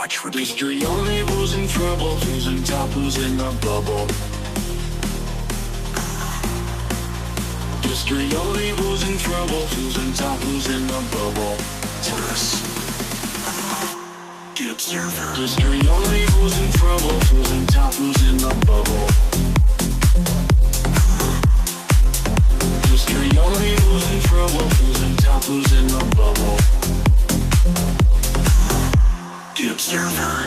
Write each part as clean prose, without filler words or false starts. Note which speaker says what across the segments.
Speaker 1: watch with history. Only who's in trouble, who's in top, who's in the bubble. History only who's in trouble, who's in top, who's in the bubble. Tourists. The observer. History only who's in trouble, who's in top, who's in the bubble. History only who's in trouble, who's in top, who's in the bubble. The observer.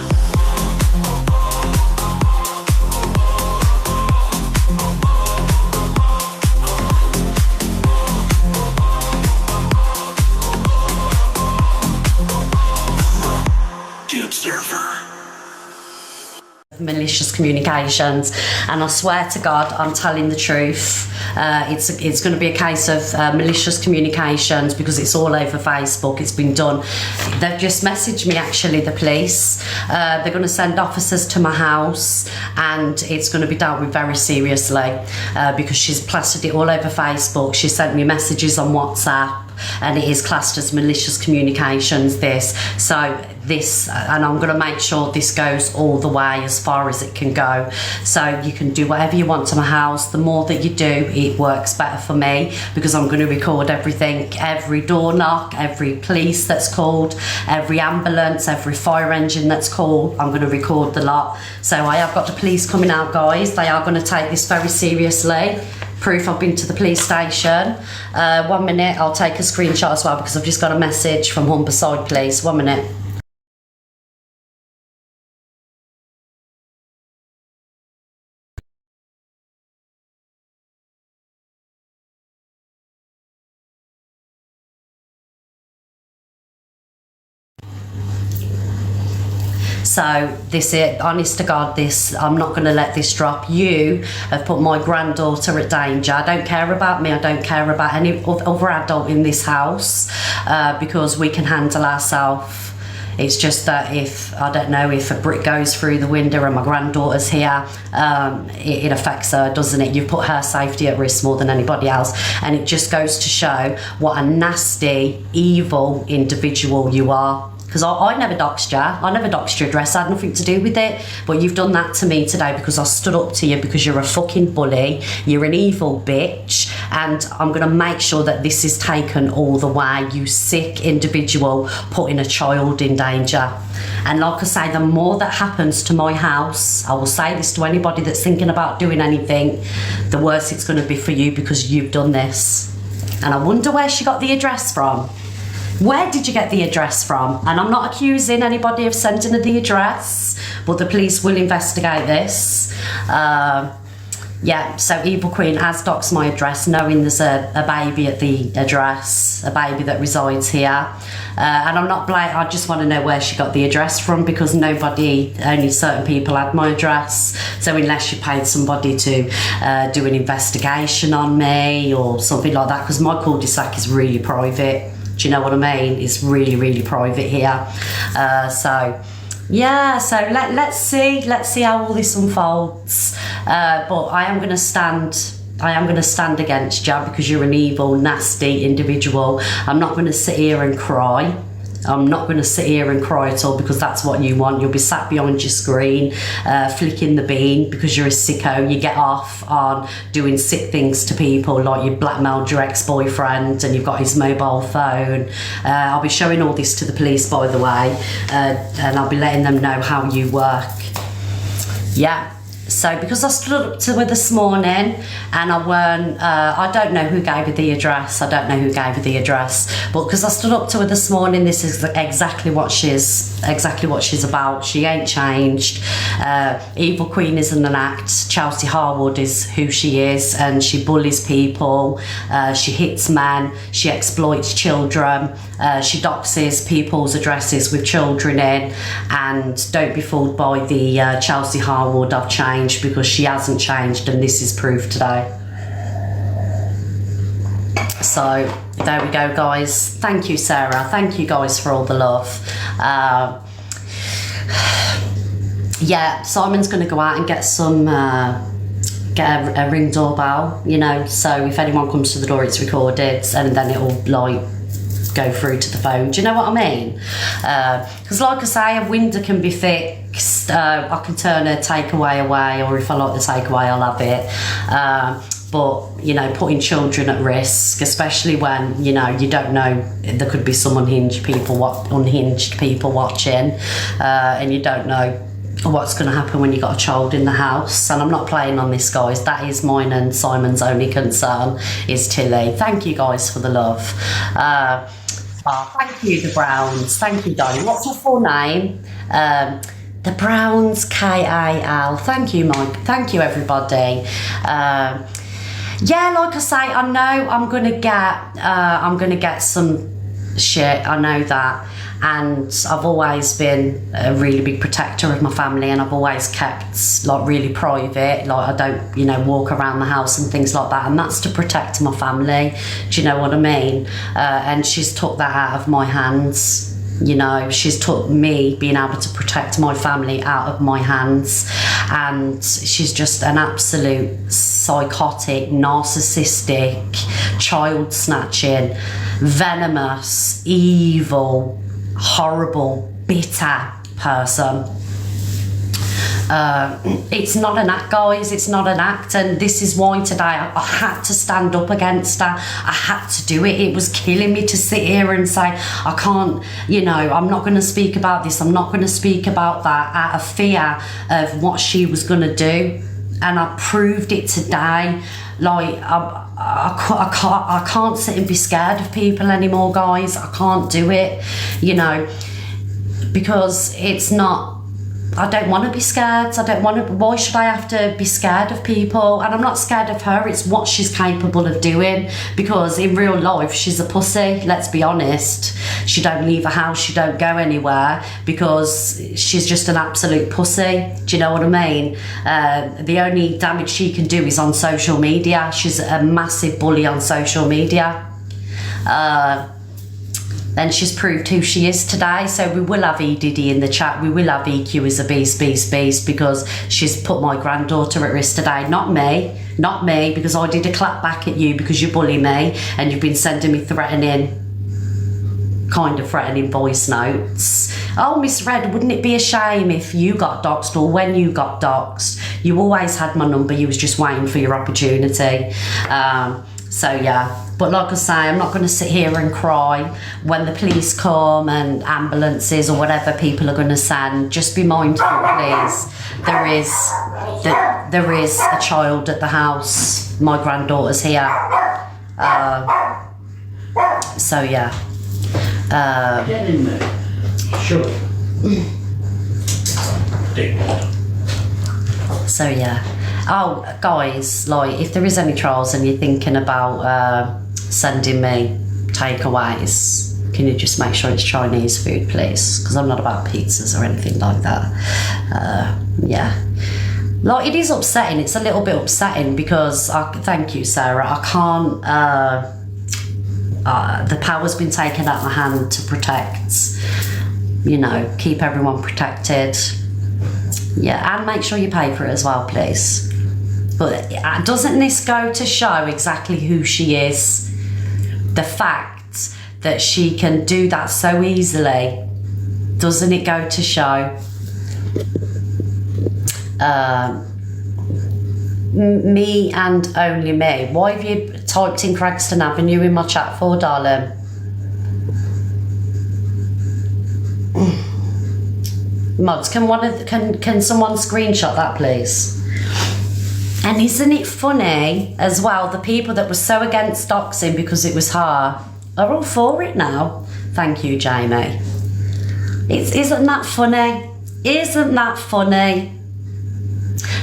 Speaker 2: Malicious communications, and I swear to God I'm telling the truth. It's going to be a case of malicious communications because it's all over Facebook. It's been done. They've just messaged me, actually, the police. They're going to send officers to my house, and it's going to be dealt with very seriously because she's plastered it all over Facebook. She sent me messages on WhatsApp, and it is classed as malicious communications, this. So this, and I'm going to make sure this goes all the way as far as it can go. So you can do whatever you want to my house. The more that you do, it works better for me because I'm going to record everything, every door knock, every police that's called, every ambulance, every fire engine that's called. I'm going to record the lot. So I have got the police coming out, guys. They are going to take this very seriously. Proof I've been to the police station. 1 minute, I'll take a screenshot as well because I've just got a message from Humberside Police. 1 minute. So this is, honest to God, this, I'm not going to let this drop. You have put my granddaughter at danger. I don't care about me. I don't care about any other adult in this house because we can handle ourselves. It's just that if, I don't know, if a brick goes through the window and my granddaughter's here, it affects her, doesn't it? You've put her safety at risk more than anybody else. And it just goes to show what a nasty, evil individual you are. Because I never doxed you. I never doxed your address. I had nothing to do with it. But you've done that to me today because I stood up to you because you're a fucking bully. You're an evil bitch. And I'm going to make sure that this is taken all the way. You sick individual putting a child in danger. And like I say, the more that happens to my house, I will say this to anybody that's thinking about doing anything, the worse it's going to be for you because you've done this. And I wonder where she got the address from. Where did you get the address from? And I'm not accusing anybody of sending her the address, but the police will investigate this. Yeah, so Evil Queen has doxed my address, knowing there's a baby at the address, a baby that resides here. And I'm not blatant, I just want to know where she got the address from because nobody, only certain people had my address. So unless you paid somebody to do an investigation on me or something like that, because my cul-de-sac is really private. Do you know what I mean? It's really, really private here. So yeah, so let's see how all this unfolds. But I am going to stand against you because you're an evil, nasty individual. I'm not going to sit here and cry. I'm not going to sit here and cry at all because that's what you want. You'll be sat behind your screen flicking the bean because you're a sicko. You get off on doing sick things to people, like you blackmailed your ex-boyfriend and you've got his mobile phone. I'll be showing all this to the police, by the way, and I'll be letting them know how you work. Yeah. So because I stood up to her this morning and I don't know who gave her the address. I don't know who gave her the address. But because I stood up to her this morning, this is exactly what she's about. She ain't changed. Evil Queen isn't an act. Chelsea Harwood is who she is, and she bullies people. She hits men. She exploits children. She doxes people's addresses with children in. And don't be fooled by the Chelsea Harwood I've changed, because she hasn't changed, and this is proof today. So there we go, guys. Thank you, Sarah. Thank you guys for all the love. Yeah, Simon's going to go out and get some get a ring doorbell, you know, so if anyone comes to the door it's recorded, and then it'll like go through to the phone. Do you know what I mean? Because like I say, a window can be fixed. I can turn a takeaway away, or if I like the takeaway, I'll have it. But, you know, putting children at risk, especially when, you know, you don't know, there could be some unhinged people watching, and you don't know what's going to happen when you've got a child in the house. And I'm not playing on this, guys. That is mine and Simon's only concern, is Tilly. Thank you, guys, for the love. Thank you, the Browns. Thank you, darling. What's your full name? The Browns, K-A-L. Thank you, Mike. Thank you, everybody. Yeah, like I say, I know I'm gonna get some shit. I know that, and I've always been a really big protector of my family, and I've always kept like really private. Like I don't, you know, walk around the house and things like that, and that's to protect my family. Do you know what I mean? And she's took that out of my hands. You know, she's took me being able to protect my family out of my hands, and she's just an absolute psychotic, narcissistic, child snatching, venomous, evil, horrible, bitter person. It's not an act, guys. It's not an act, and this is why today I had to stand up against her. I had to do it. It was killing me to sit here and say I can't, you know, I'm not going to speak about this, I'm not going to speak about that, out of fear of what she was going to do. And I proved it today. Like I can't sit and be scared of people anymore, guys. I can't do it, you know, because it's not, I don't want to be scared. I don't want to. Why should I have to be scared of people? And I'm not scared of her. It's what she's capable of doing. Because in real life, she's a pussy. Let's be honest. She don't leave a house. She don't go anywhere because she's just an absolute pussy. Do you know what I mean? The only damage she can do is on social media. She's a massive bully on social media. Then she's proved who she is today. So we will have E Diddy in the chat. We will have EQ as a beast, because she's put my granddaughter at risk today. Not me, because I did a clap back at you because you bully me and you've been sending me threatening voice notes. Oh, Miss Red, wouldn't it be a shame if you got doxed, or when you got doxed? You always had my number. You was just waiting for your opportunity. So yeah. But like I say, I'm not going to sit here and cry when the police come and ambulances or whatever people are going to send. Just be mindful, please. There is a child at the house. My granddaughter's here. So yeah.
Speaker 3: Get in there. Sure.
Speaker 2: So yeah. Oh, guys, like if there is any trials and you're thinking about sending me takeaways, can you just make sure it's Chinese food, please? Because I'm not about pizzas or anything like that. Yeah. Like, it is upsetting. It's a little bit upsetting because, thank you, Sarah, I can't, the power's been taken out of my hand to protect, you know, keep everyone protected. Yeah, and make sure you pay for it as well, please. But doesn't this go to show exactly who she is? The fact that she can do that so easily, doesn't it go to show? Me and only me. Why have you typed in Craigston Avenue in my chat for, darling? Mods, can someone screenshot that, please? And isn't it funny as well, the people that were so against doxing because it was her are all for it now. Thank you, Jamie. Isn't that funny? Isn't that funny?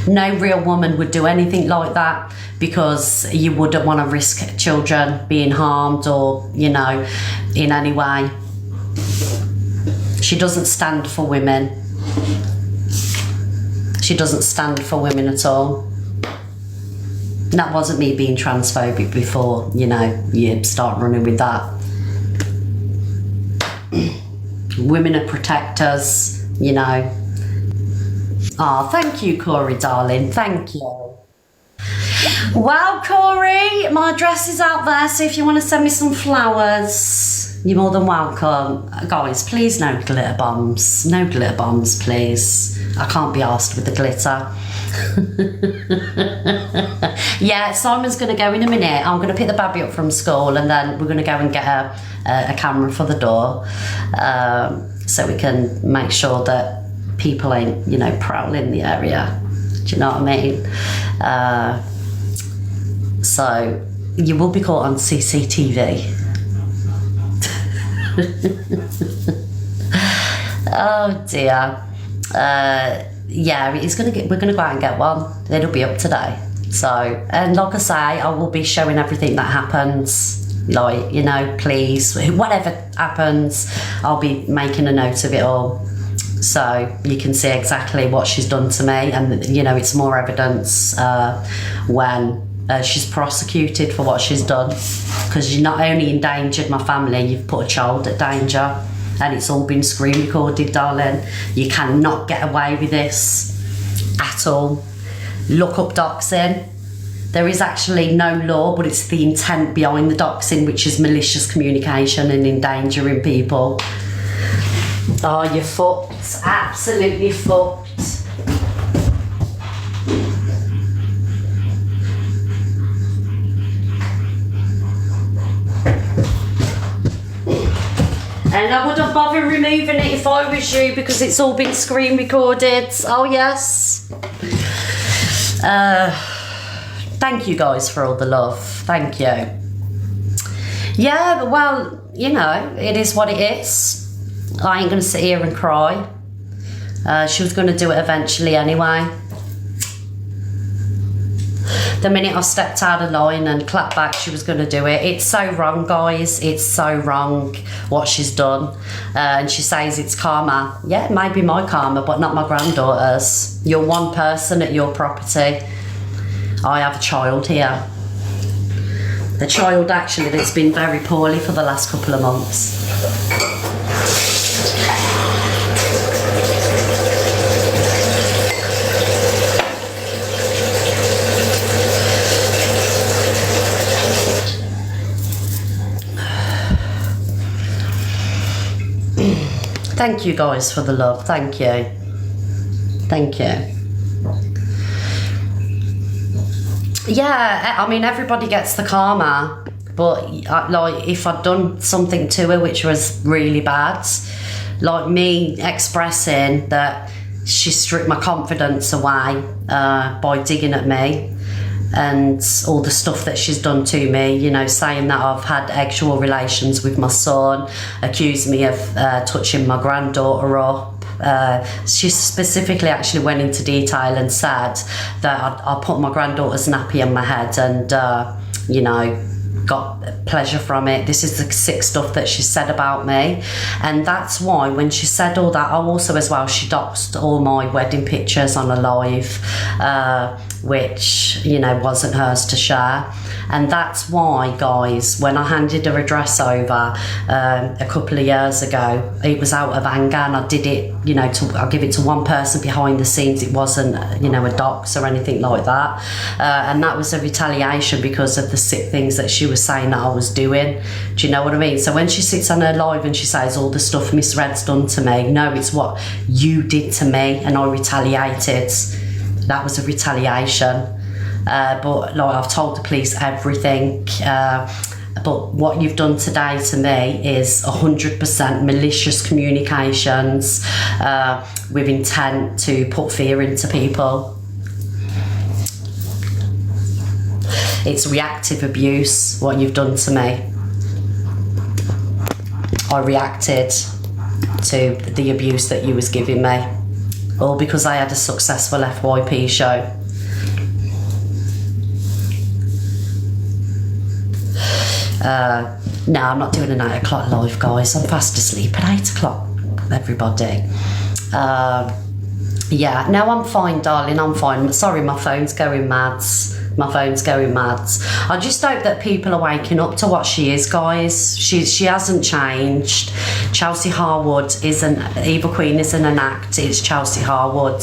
Speaker 2: No real woman would do anything like that because you wouldn't want to risk children being harmed or, you know, in any way. She doesn't stand for women. She doesn't stand for women at all. And that wasn't me being transphobic before, you know, you start running with that. Women are protectors, you know. Oh, thank you, Corey, darling. Thank you. Well, Corey, my address is out there, so if you want to send me some flowers. You're more than welcome. Guys, please no glitter bombs. No glitter bombs, please. I can't be arsed with the glitter. Yeah, Simon's going to go in a minute. I'm going to pick the baby up from school and then we're going to go and get a camera for the door so we can make sure that people ain't, you know, prowling the area. Do you know what I mean? So you will be caught on CCTV. Oh dear. Yeah, we're gonna go out and get one. It'll be up today. So, and like I say, I will be showing everything that happens. Like, you know, please, whatever happens, I'll be making a note of it all. So you can see exactly what she's done to me, and you know, it's more evidence when she's prosecuted for what she's done, because you not only endangered my family, you've put a child at danger, and it's all been screen recorded, darling. You cannot get away with this at all. Look up doxing. There is actually no law, but it's the intent behind the doxing, which is malicious communication and endangering people. Oh, you're fucked. Absolutely fucked. And I wouldn't bother removing it if I was you, because it's all been screen recorded. Oh yes. Thank you guys for all the love. Thank you. Yeah, well, you know, it is what it is. I ain't going to sit here and cry. She was going to do it eventually anyway. The minute I stepped out of line and clapped back, she was going to do it. It's so wrong, guys. It's so wrong what she's done. And she says it's karma. Yeah, it may be my karma, but not my granddaughter's. You're one person at your property. I have a child here. The child, actually, that's been very poorly for the last couple of months. Thank you guys for the love. Thank you. Thank you. Yeah, I mean, everybody gets the karma, but like, if I'd done something to her which was really bad, like me expressing that she stripped my confidence away by digging at me, and all the stuff that she's done to me, you know, saying that I've had sexual relations with my son, accused me of touching my granddaughter up. She specifically actually went into detail and said that I put my granddaughter's nappy on my head and, you know, got pleasure from it. This is the sick stuff that she said about me, and that's why when she said all that, also as well, she doxed all my wedding pictures on a live, which, you know, wasn't hers to share. And that's why, guys, when I handed her address over a couple of years ago, it was out of anger, and I did it, you know, I'll give it to one person behind the scenes. It wasn't, you know, a dox or anything like that. And that was a retaliation because of the sick things that she was saying that I was doing. Do you know what I mean? So when she sits on her live and she says all the stuff Miss Red's done to me, no, it's what you did to me and I retaliated. That was a retaliation. But like, I've told the police everything. But what you've done today to me is 100% malicious communications with intent to put fear into people. It's reactive abuse, what you've done to me. I reacted to the abuse that you was giving me, all because I had a successful FYP show. No, I'm not doing an 8 o'clock live, guys. I'm fast asleep at 8 o'clock, everybody. Yeah, no, I'm fine, darling, I'm fine. Sorry, my phone's going mad. My phone's going mad. I just hope that people are waking up to what she is, guys. She hasn't changed. Chelsea Harwood isn't, Eva Queen isn't an act, it's Chelsea Harwood.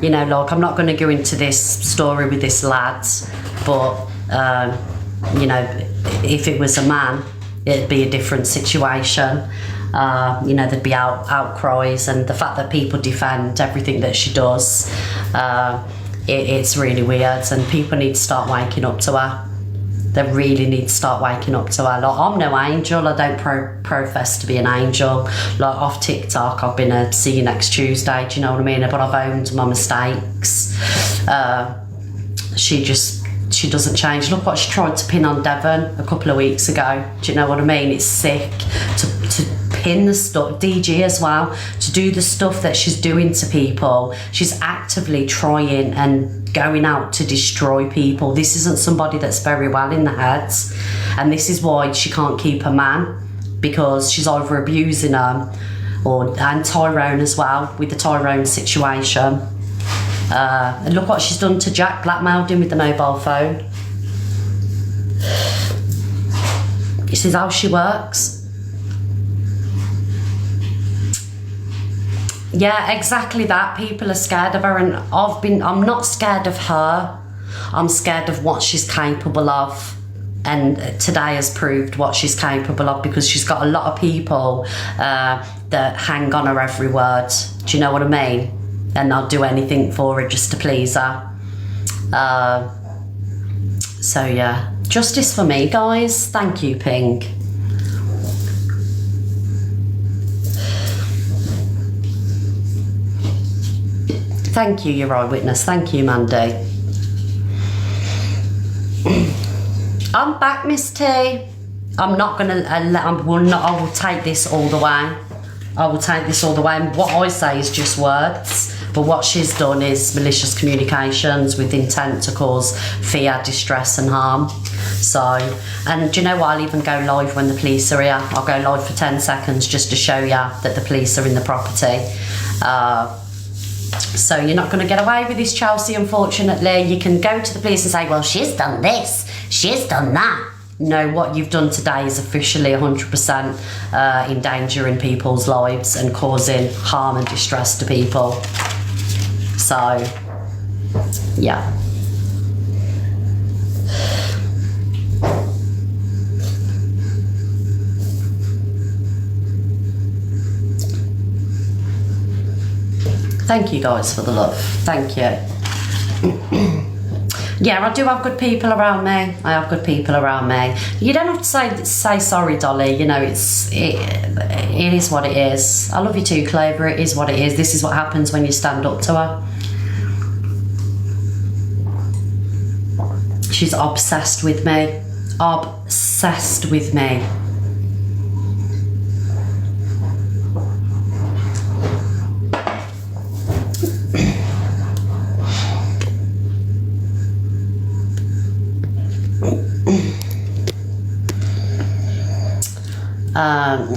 Speaker 2: You know, like, I'm not going to go into this story with this lad, but, you know, if it was a man, it'd be a different situation. You know, there'd be outcries, and the fact that people defend everything that she does, it's really weird, and people need to start waking up to her. They really need to start waking up to her. Like, I'm no angel. I don't profess to be an angel. Like, off TikTok, I've been a see you next Tuesday, do you know what I mean? But I've owned my mistakes. She doesn't change. Look what she tried to pin on Devon a couple of weeks ago. Do you know what I mean? It's sick to pin the stuff, DG as well, to do the stuff that she's doing to people. She's actively trying and going out to destroy people. This isn't somebody that's very well in the head, and this is why she can't keep a man, because she's either abusing him and Tyrone as well, with the Tyrone situation. And look what she's done to Jack, blackmailed him with the mobile phone. This is how she works. Yeah, exactly that. People are scared of her, and I'm not scared of her. I'm scared of what she's capable of. And today has proved what she's capable of, because she's got a lot of people that hang on her every word. Do you know what I mean? And they'll do anything for her just to please her. So yeah, justice for me, guys. Thank you, Pink. Thank you, your eyewitness. Thank you, Mandy. I'm back, Miss T. I'm not gonna I will take this all the way. I will take this all the way. And what I say is just words. But what she's done is malicious communications with intent to cause fear, distress and harm. So, and do you know what? I'll even go live when the police are here. I'll go live for 10 seconds just to show you that the police are in the property. So you're not going to get away with this, Chelsea, unfortunately. You can go to the police and say, well, she's done this, she's done that. No, what you've done today is officially 100% endangering people's lives and causing harm and distress to people. So, yeah. Thank you guys for the love. Thank you. Yeah, I do have good people around me. I have good people around me. You don't have to say sorry, Dolly. You know, it is what it is. I love you too, Clover. It is what it is. This is what happens when you stand up to her. She's obsessed with me. Obsessed with me.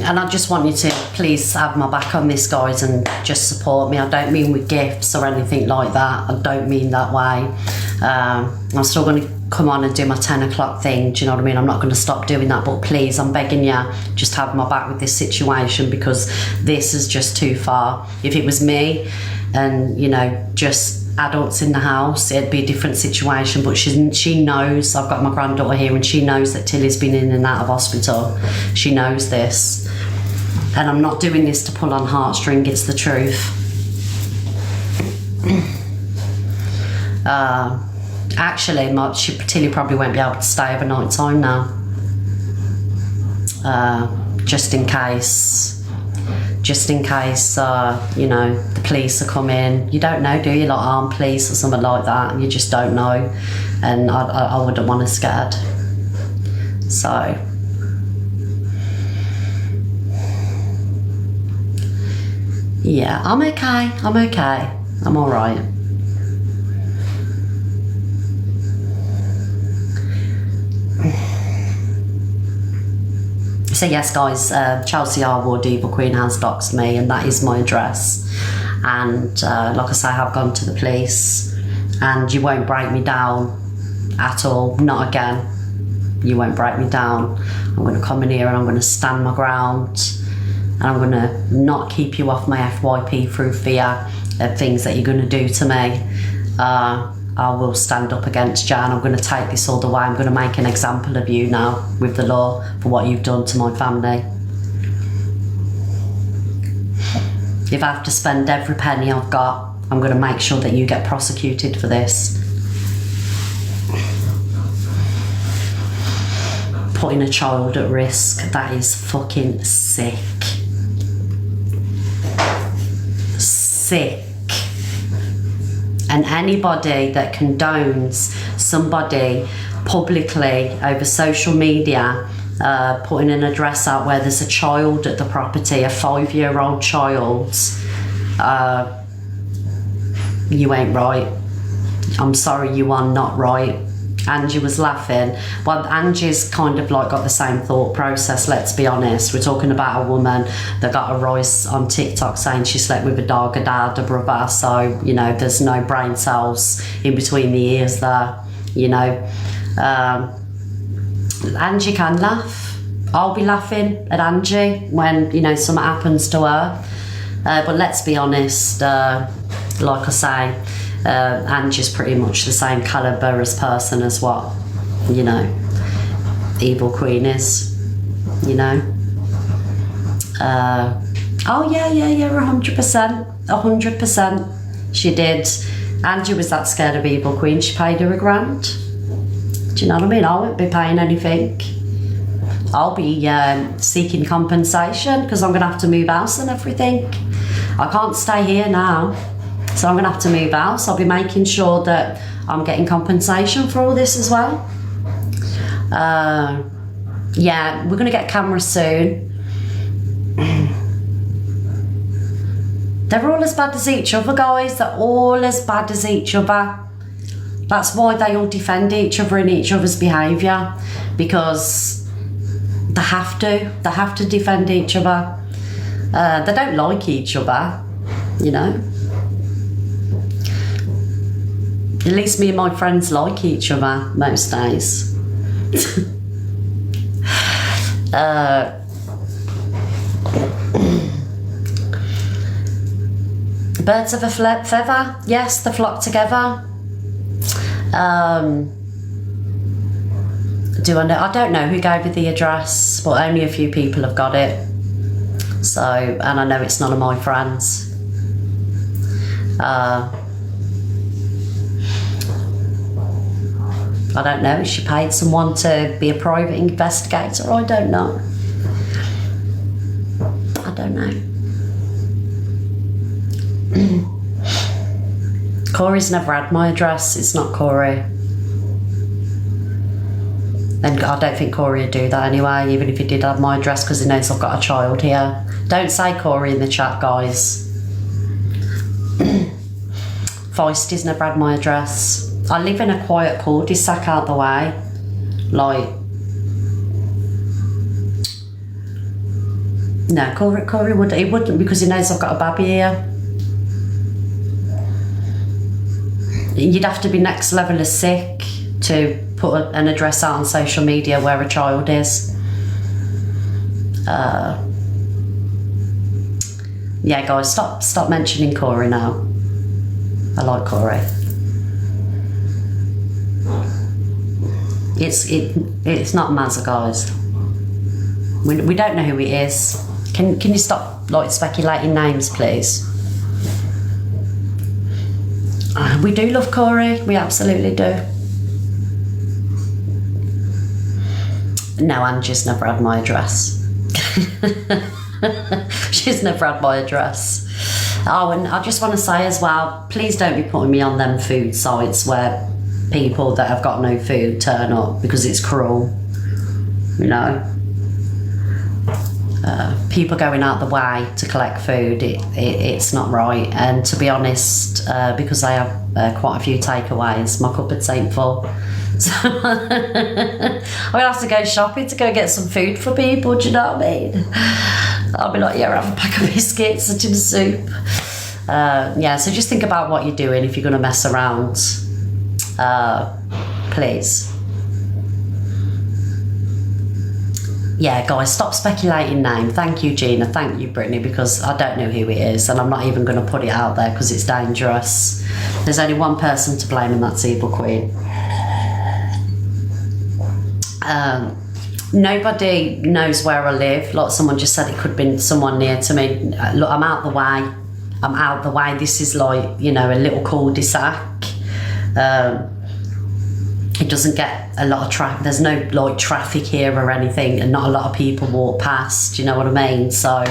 Speaker 2: And I just want you to please have my back on this, guys, and just support me. I don't mean with gifts or anything like that. I don't mean that way. I'm still going to come on and do my 10 o'clock thing. Do you know what I mean? I'm not going to stop doing that, but please, I'm begging you, just have my back with this situation, because this is just too far. If it was me and, you know, just adults in the house, it'd be a different situation, but she knows. I've got my granddaughter here, and she knows that Tilly's been in and out of hospital. She knows this, and I'm not doing this to pull on heartstring. It's the truth. Actually, Tilly probably won't be able to stay overnight time now, just in case, you know, the police are coming. You don't know, do you? Like armed police or something like that, and you just don't know. And I wouldn't want her scared. So, yeah, I'm okay. I'm okay. I'm all right. So yes, guys, Chelsea Arwood, Evil Queen, has doxed me, and that is my address. And like I say, I have gone to the police, and you won't break me down at all. Not again. You won't break me down. I'm going to come in here and I'm going to stand my ground, and I'm going to not keep you off my FYP through fear of things that you're going to do to me. I will stand up against you, and I'm going to take this all the way. I'm going to make an example of you now with the law for what you've done to my family. If I have to spend every penny I've got, I'm going to make sure that you get prosecuted for this. Putting a child at risk, that is fucking sick. Sick. And anybody that condones somebody publicly over social media putting an address out where there's a child at the property, a 5-year-old child, you ain't right. I'm sorry, you are not right. Angie was laughing. Well, Angie's kind of like got the same thought process, let's be honest. We're talking about a woman that got a rise on TikTok saying she slept with a dog, a dad, a brother, so, you know, there's no brain cells in between the ears there, you know. Angie can laugh. I'll be laughing at Angie when, you know, something happens to her. But let's be honest, like I say, Angie's pretty much the same calibre as person as what, you know, Evil Queen is, you know. Oh yeah, 100%, she did. Angie was that scared of Evil Queen, she paid her £1,000. Do you know what I mean? I won't be paying anything. I'll be seeking compensation because I'm going to have to move house and everything. I can't stay here now. So I'm going to have to move house. I'll be making sure that I'm getting compensation for all this as well. Yeah, we're going to get cameras soon. They're all as bad as each other, guys. They're all as bad as each other. That's why they all defend each other and each other's behaviour. Because they have to. They have to defend each other. They don't like each other, you know. At least me and my friends like each other most days. Birds of a feather, yes, they flock together. Do I know? I don't know who gave you the address, but only a few people have got it. So, and I know it's none of my friends. I don't know if she paid someone to be a private investigator. I don't know. I don't know. Corey's never had my address. It's not Corey. And I don't think Corey would do that anyway, even if he did have my address, because he knows I've got a child here. Don't say Corey in the chat, guys. Feisty's never had my address. I live in a quiet cul-de-sac out the way. Like, no, Corey wouldn't, because he knows I've got a baby here. You'd have to be next level of sick to put an address out on social media where a child is. Yeah, guys, stop mentioning Corey now. I like Corey. It's not Mazza, guys. We don't know who he is. Can you stop like speculating names, please? We do love Corey. We absolutely do. No, Angie's never had my address. She's never had my address. Oh, and I just want to say as well, please don't be putting me on them food sites where people that have got no food turn up, because it's cruel, you know. People going out the way to collect food, it's not right. And to be honest, because I have quite a few takeaways, my cupboards ain't full. So I'm gonna have to go shopping to go get some food for people, do you know what I mean? I'll be like, yeah, have a pack of biscuits, a tin of soup. Yeah, so just think about what you're doing if you're gonna mess around. Please. yeah, guys, stop speculating name. Thank you, Gina. Thank you, Brittany, because I don't know who it is, and I'm not even going to put it out there because it's dangerous. There's only one person to blame, and that's Evil Queen. Nobody knows where I live. Like someone just said, it could have been someone near to me. Look, I'm out the way. I'm out the way. This is like, you know, a little cul-de-sac. It doesn't get a lot of traffic. There's no like traffic here or anything, and not a lot of people walk past, you know what I mean? So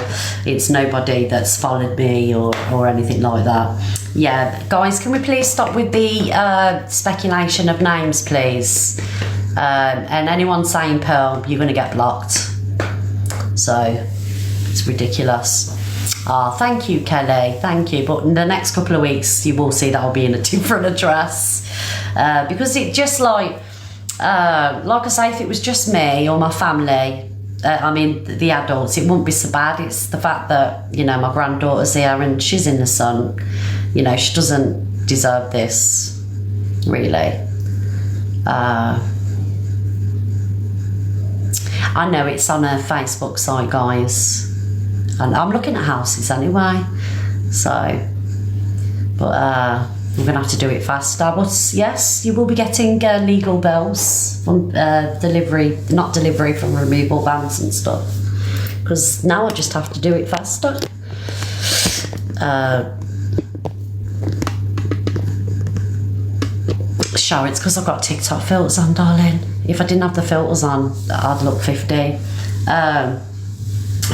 Speaker 2: it's nobody that's followed me or anything like that. Yeah, guys, can we please stop with the speculation of names, please? And anyone saying Pearl, you're going to get blocked. So it's ridiculous. Oh, thank you, Kelly. Thank you. But in the next couple of weeks, you will see that I'll be in a different address. Because it just like I say, if it was just me or my family, I mean, the adults, it wouldn't be so bad. It's the fact that, you know, my granddaughter's here and she's in the sun. You know, she doesn't deserve this, really. I know it's on her Facebook site, guys. And I'm looking at houses anyway. So, but we're gonna have to do it faster. But yes, you will be getting legal bills from delivery, not delivery, from removal vans and stuff. Because now I just have to do it faster. Sure, it's because I've got TikTok filters on, darling. If I didn't have the filters on, I'd look 50.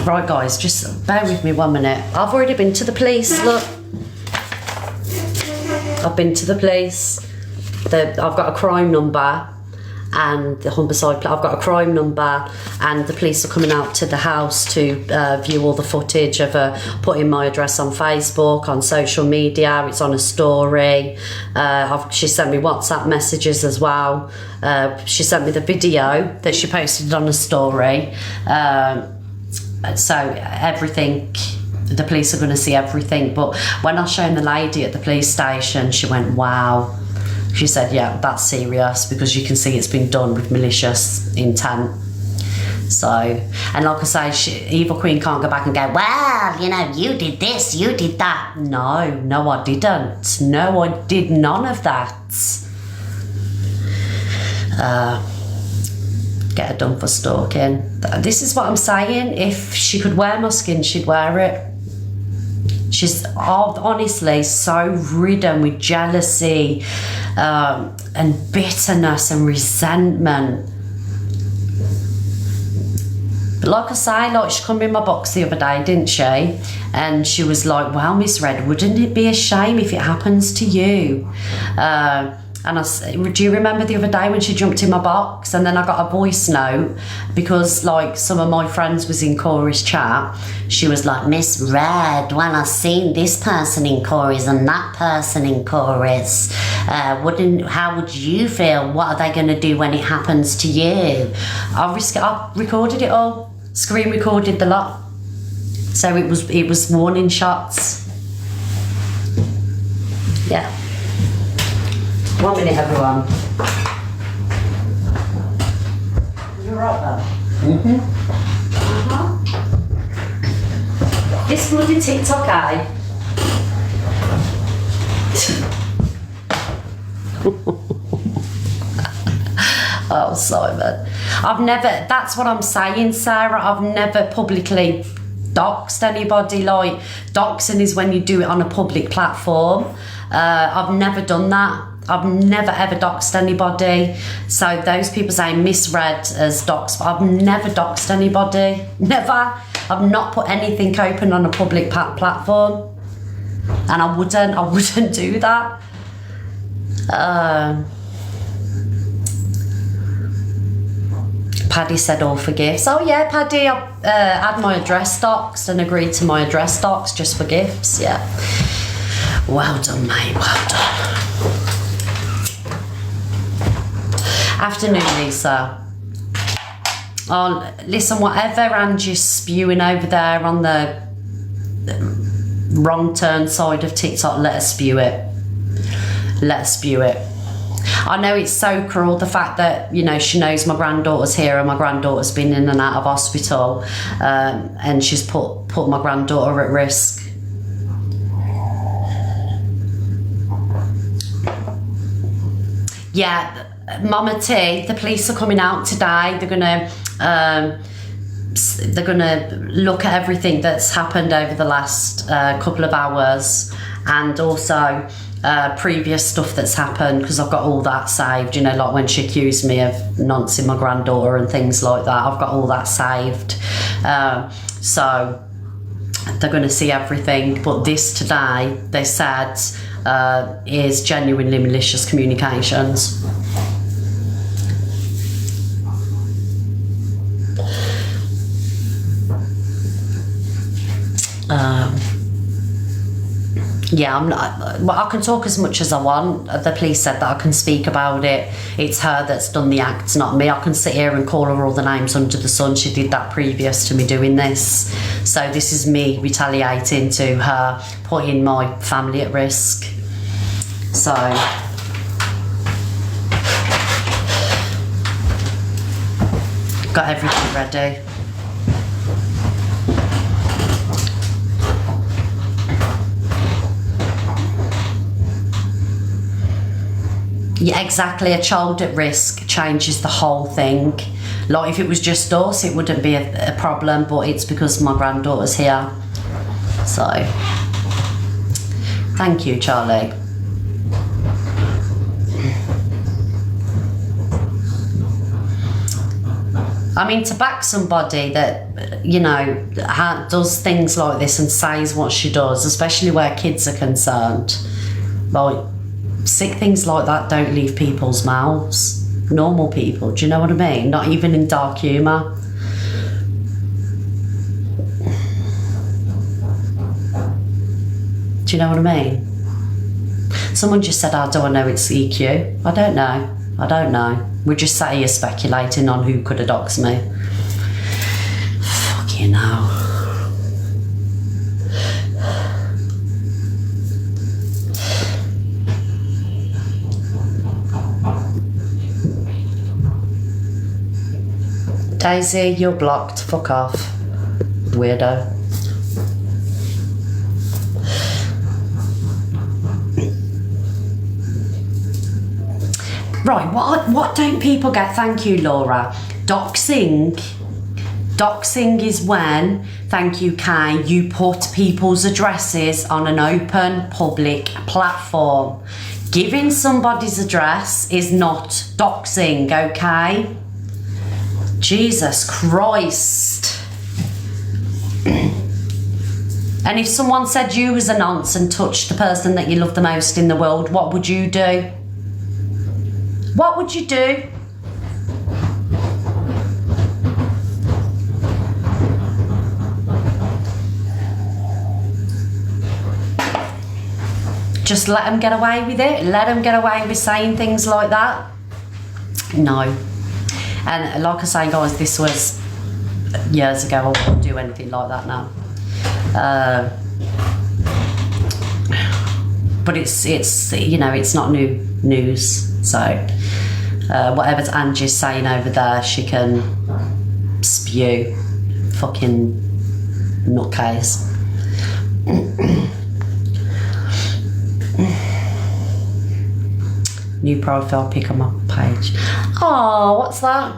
Speaker 2: Right, guys, just bear with me 1 minute. I've already been to the police, look. I've been to the police. I've got a crime number and the homicide. I've got a crime number and the police are coming out to the house to view all the footage of putting my address on Facebook, on social media. It's on a story. She sent me WhatsApp messages as well. She sent me the video that she posted on a story. So everything, the police are going to see everything. But when I showed the lady at the police station, she went, wow. She said, yeah, that's serious, because you can see it's been done with malicious intent. So, and like I say, Evil Queen can't go back and go, well, you know, you did this, you did that. No, I didn't. No, I did none of that. Get her done for stalking. This is what I'm saying. If she could wear my skin, she'd wear it. She's honestly so ridden with jealousy and bitterness and resentment. But like I say, like, she come in my box the other day, didn't she? And she was like, well, Miss Red, wouldn't it be a shame if it happens to you? And do you remember the other day when she jumped in my box? And then I got a voice note because, like, some of my friends was in Corey's chat. She was like, Miss Red, well, I've seen this person in Corey's and that person in Corey's. How would you feel? What are they going to do when it happens to you? I recorded it all. Screen recorded the lot. So it was warning shots. Yeah. 1 minute, everyone. You're right there. This bloody TikTok, eh? Oh, Simon. That's what I'm saying, Sarah. I've never publicly doxed anybody. Like, doxing is when you do it on a public platform. I've never done that. I've never ever doxed anybody. So those people saying misread as doxed, but I've never doxed anybody. Never. I've not put anything open on a public platform. And I wouldn't do that. Paddy said all for gifts. Oh yeah, Paddy, I had my address doxed and agreed to my address doxed just for gifts, yeah. Well done, mate, well done. Afternoon, Lisa. Oh, listen, whatever Angie's spewing over there on the wrong turn side of TikTok, let her spew it. Let her spew it. I know it's so cruel, the fact that, you know, she knows my granddaughter's here and my granddaughter's been in and out of hospital, and she's put my granddaughter at risk. Yeah, Mama T, the police are coming out today. They're gonna look at everything that's happened over the last couple of hours, and also previous stuff that's happened, because I've got all that saved, you know, like when she accused me of noncing my granddaughter and things like that. I've got all that saved. So they're going to see everything, but this today, they said, is genuinely malicious communications. Yeah, I'm not. Well, I can talk as much as I want. The police said that I can speak about it. It's her that's done the acts, not me. I can sit here and call her all the names under the sun. She did that previous to me doing this. So this is me retaliating to her, putting my family at risk. So got everything ready. Yeah, exactly. A child at risk changes the whole thing. Like, if it was just us, it wouldn't be a problem, but it's because my granddaughter's here. So, thank you, Charlie. I mean, to back somebody that, you know, does things like this and says what she does, especially where kids are concerned, like, sick things like that don't leave people's mouths. Normal people, do you know what I mean? Not even in dark humour. Do you know what I mean? Someone just said, "Oh, do I know it's EQ?" I don't know. I don't know. We're just sat here speculating on who could have doxed me. Fucking hell. Daisy, you're blocked. Fuck off. Weirdo. Right, what don't people get? Thank you, Laura. Doxing. Doxing is when, thank you, Kay, you put people's addresses on an open public platform. Giving somebody's address is not doxing, okay? Jesus Christ. And if someone said you was a nonce and touched the person that you love the most in the world, what would you do? What would you do? Just let them get away with it? Let them get away with saying things like that? No. And like I say, guys, this was years ago. I wouldn't do anything like that now. But it's you know, it's not new news. So whatever Angie's saying over there, she can spew. Fucking nutcase. New profile pic on my page. Oh, what's that?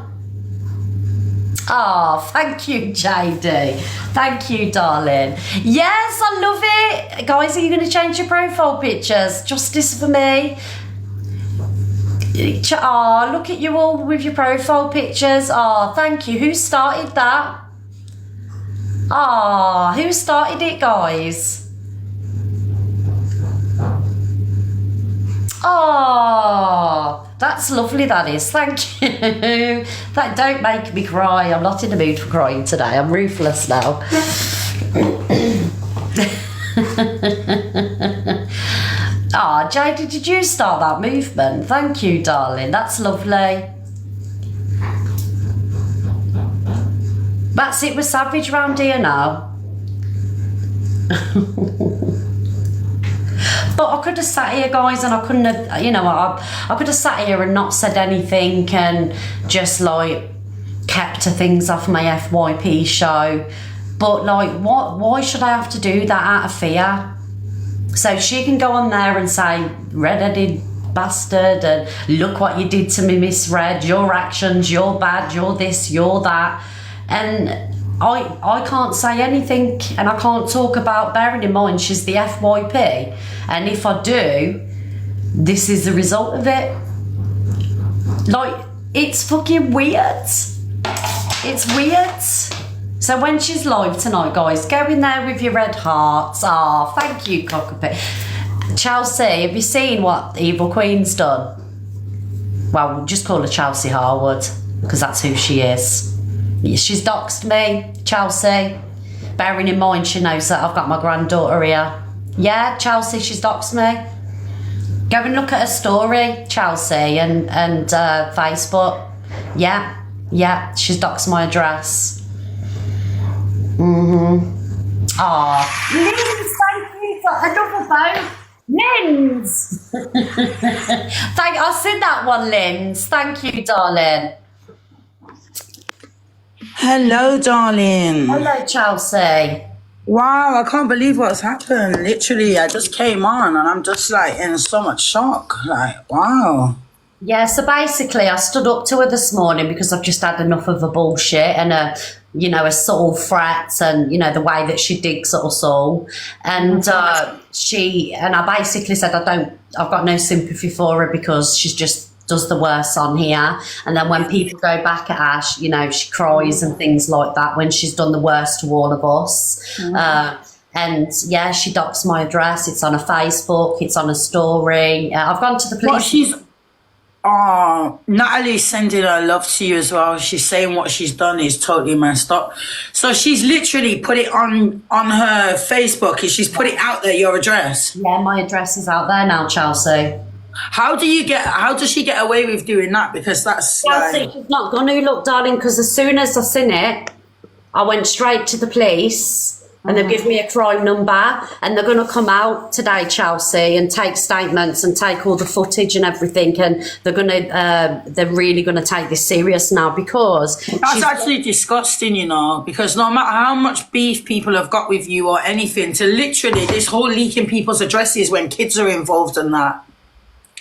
Speaker 2: Oh, thank you, JD. Thank you, darling. Yes, I love it. Guys, are you going to change your profile pictures? Justice for me. Oh, look at you all with your profile pictures. Oh, thank you. Who started that? Oh, who started it, guys? Oh, that's lovely, that is. Thank you. That don't make me cry. I'm not in the mood for crying today. I'm ruthless now. Ah, Jada, did you start that movement? Thank you, darling. That's lovely. That's it. We're savage round here now. but I could have sat here, guys, and I couldn't have, you know, I could have sat here and not said anything and just like kept to things off my FYP show. But like, why should I have to do that out of fear? So she can go on there and say, red-headed bastard, and look what you did to me, Miss Red, your actions, you're bad, you're this, you're that. And I can't say anything, and I can't talk about, bearing in mind she's the FYP, and if I do, this is the result of it. Like, it's fucking weird. It's weird. So when she's live tonight, guys, go in there with your red hearts. Oh, thank you, Cockapoo. Chelsea, have you seen what Evil Queen's done? Well, we'll just call her Chelsea Harwood, because that's who she is. She's doxed me, Chelsea. Bearing in mind she knows that I've got my granddaughter here. Yeah, Chelsea, she's doxed me. Go and look at her story, Chelsea, and Facebook. Yeah, she's doxed my address. Aw, Linz, thank you for another vote. Linz! I'll send that one, Linz. Thank you, darling.
Speaker 4: Hello, darling.
Speaker 2: Hello, Chelsea.
Speaker 4: Wow, I can't believe what's happened. Literally, I just came on and I'm just like in so much shock. Like, wow.
Speaker 2: Yeah, so basically I stood up to her this morning because I've just had enough of the bullshit and a subtle threat and, you know, the way that she digs at us all. And I basically said I've got no sympathy for her because she's just does the worst on here. And then when people go back at her, she cries and things like that when she's done the worst to all of us. And yeah, she doxed my address. It's on her Facebook. It's on her story. I've gone to the police.
Speaker 4: Natalie's sending her love to you as well. She's saying what she's done is totally messed up. So she's literally put it on her Facebook. She's put it out there, your address.
Speaker 2: Yeah, my address is out there now, Chelsea.
Speaker 4: How does she get away with doing that? Because that's
Speaker 2: Chelsea, she's not going to, look, darling, because as soon as I seen it, I went straight to the police. And they've given me a crime number, and they're going to come out today, Chelsea, and take statements and take all the footage and everything, and they're really going to take this serious now because
Speaker 4: that's actually disgusting, because no matter how much beef people have got with you or anything, to literally this whole leaking people's addresses when kids are involved in that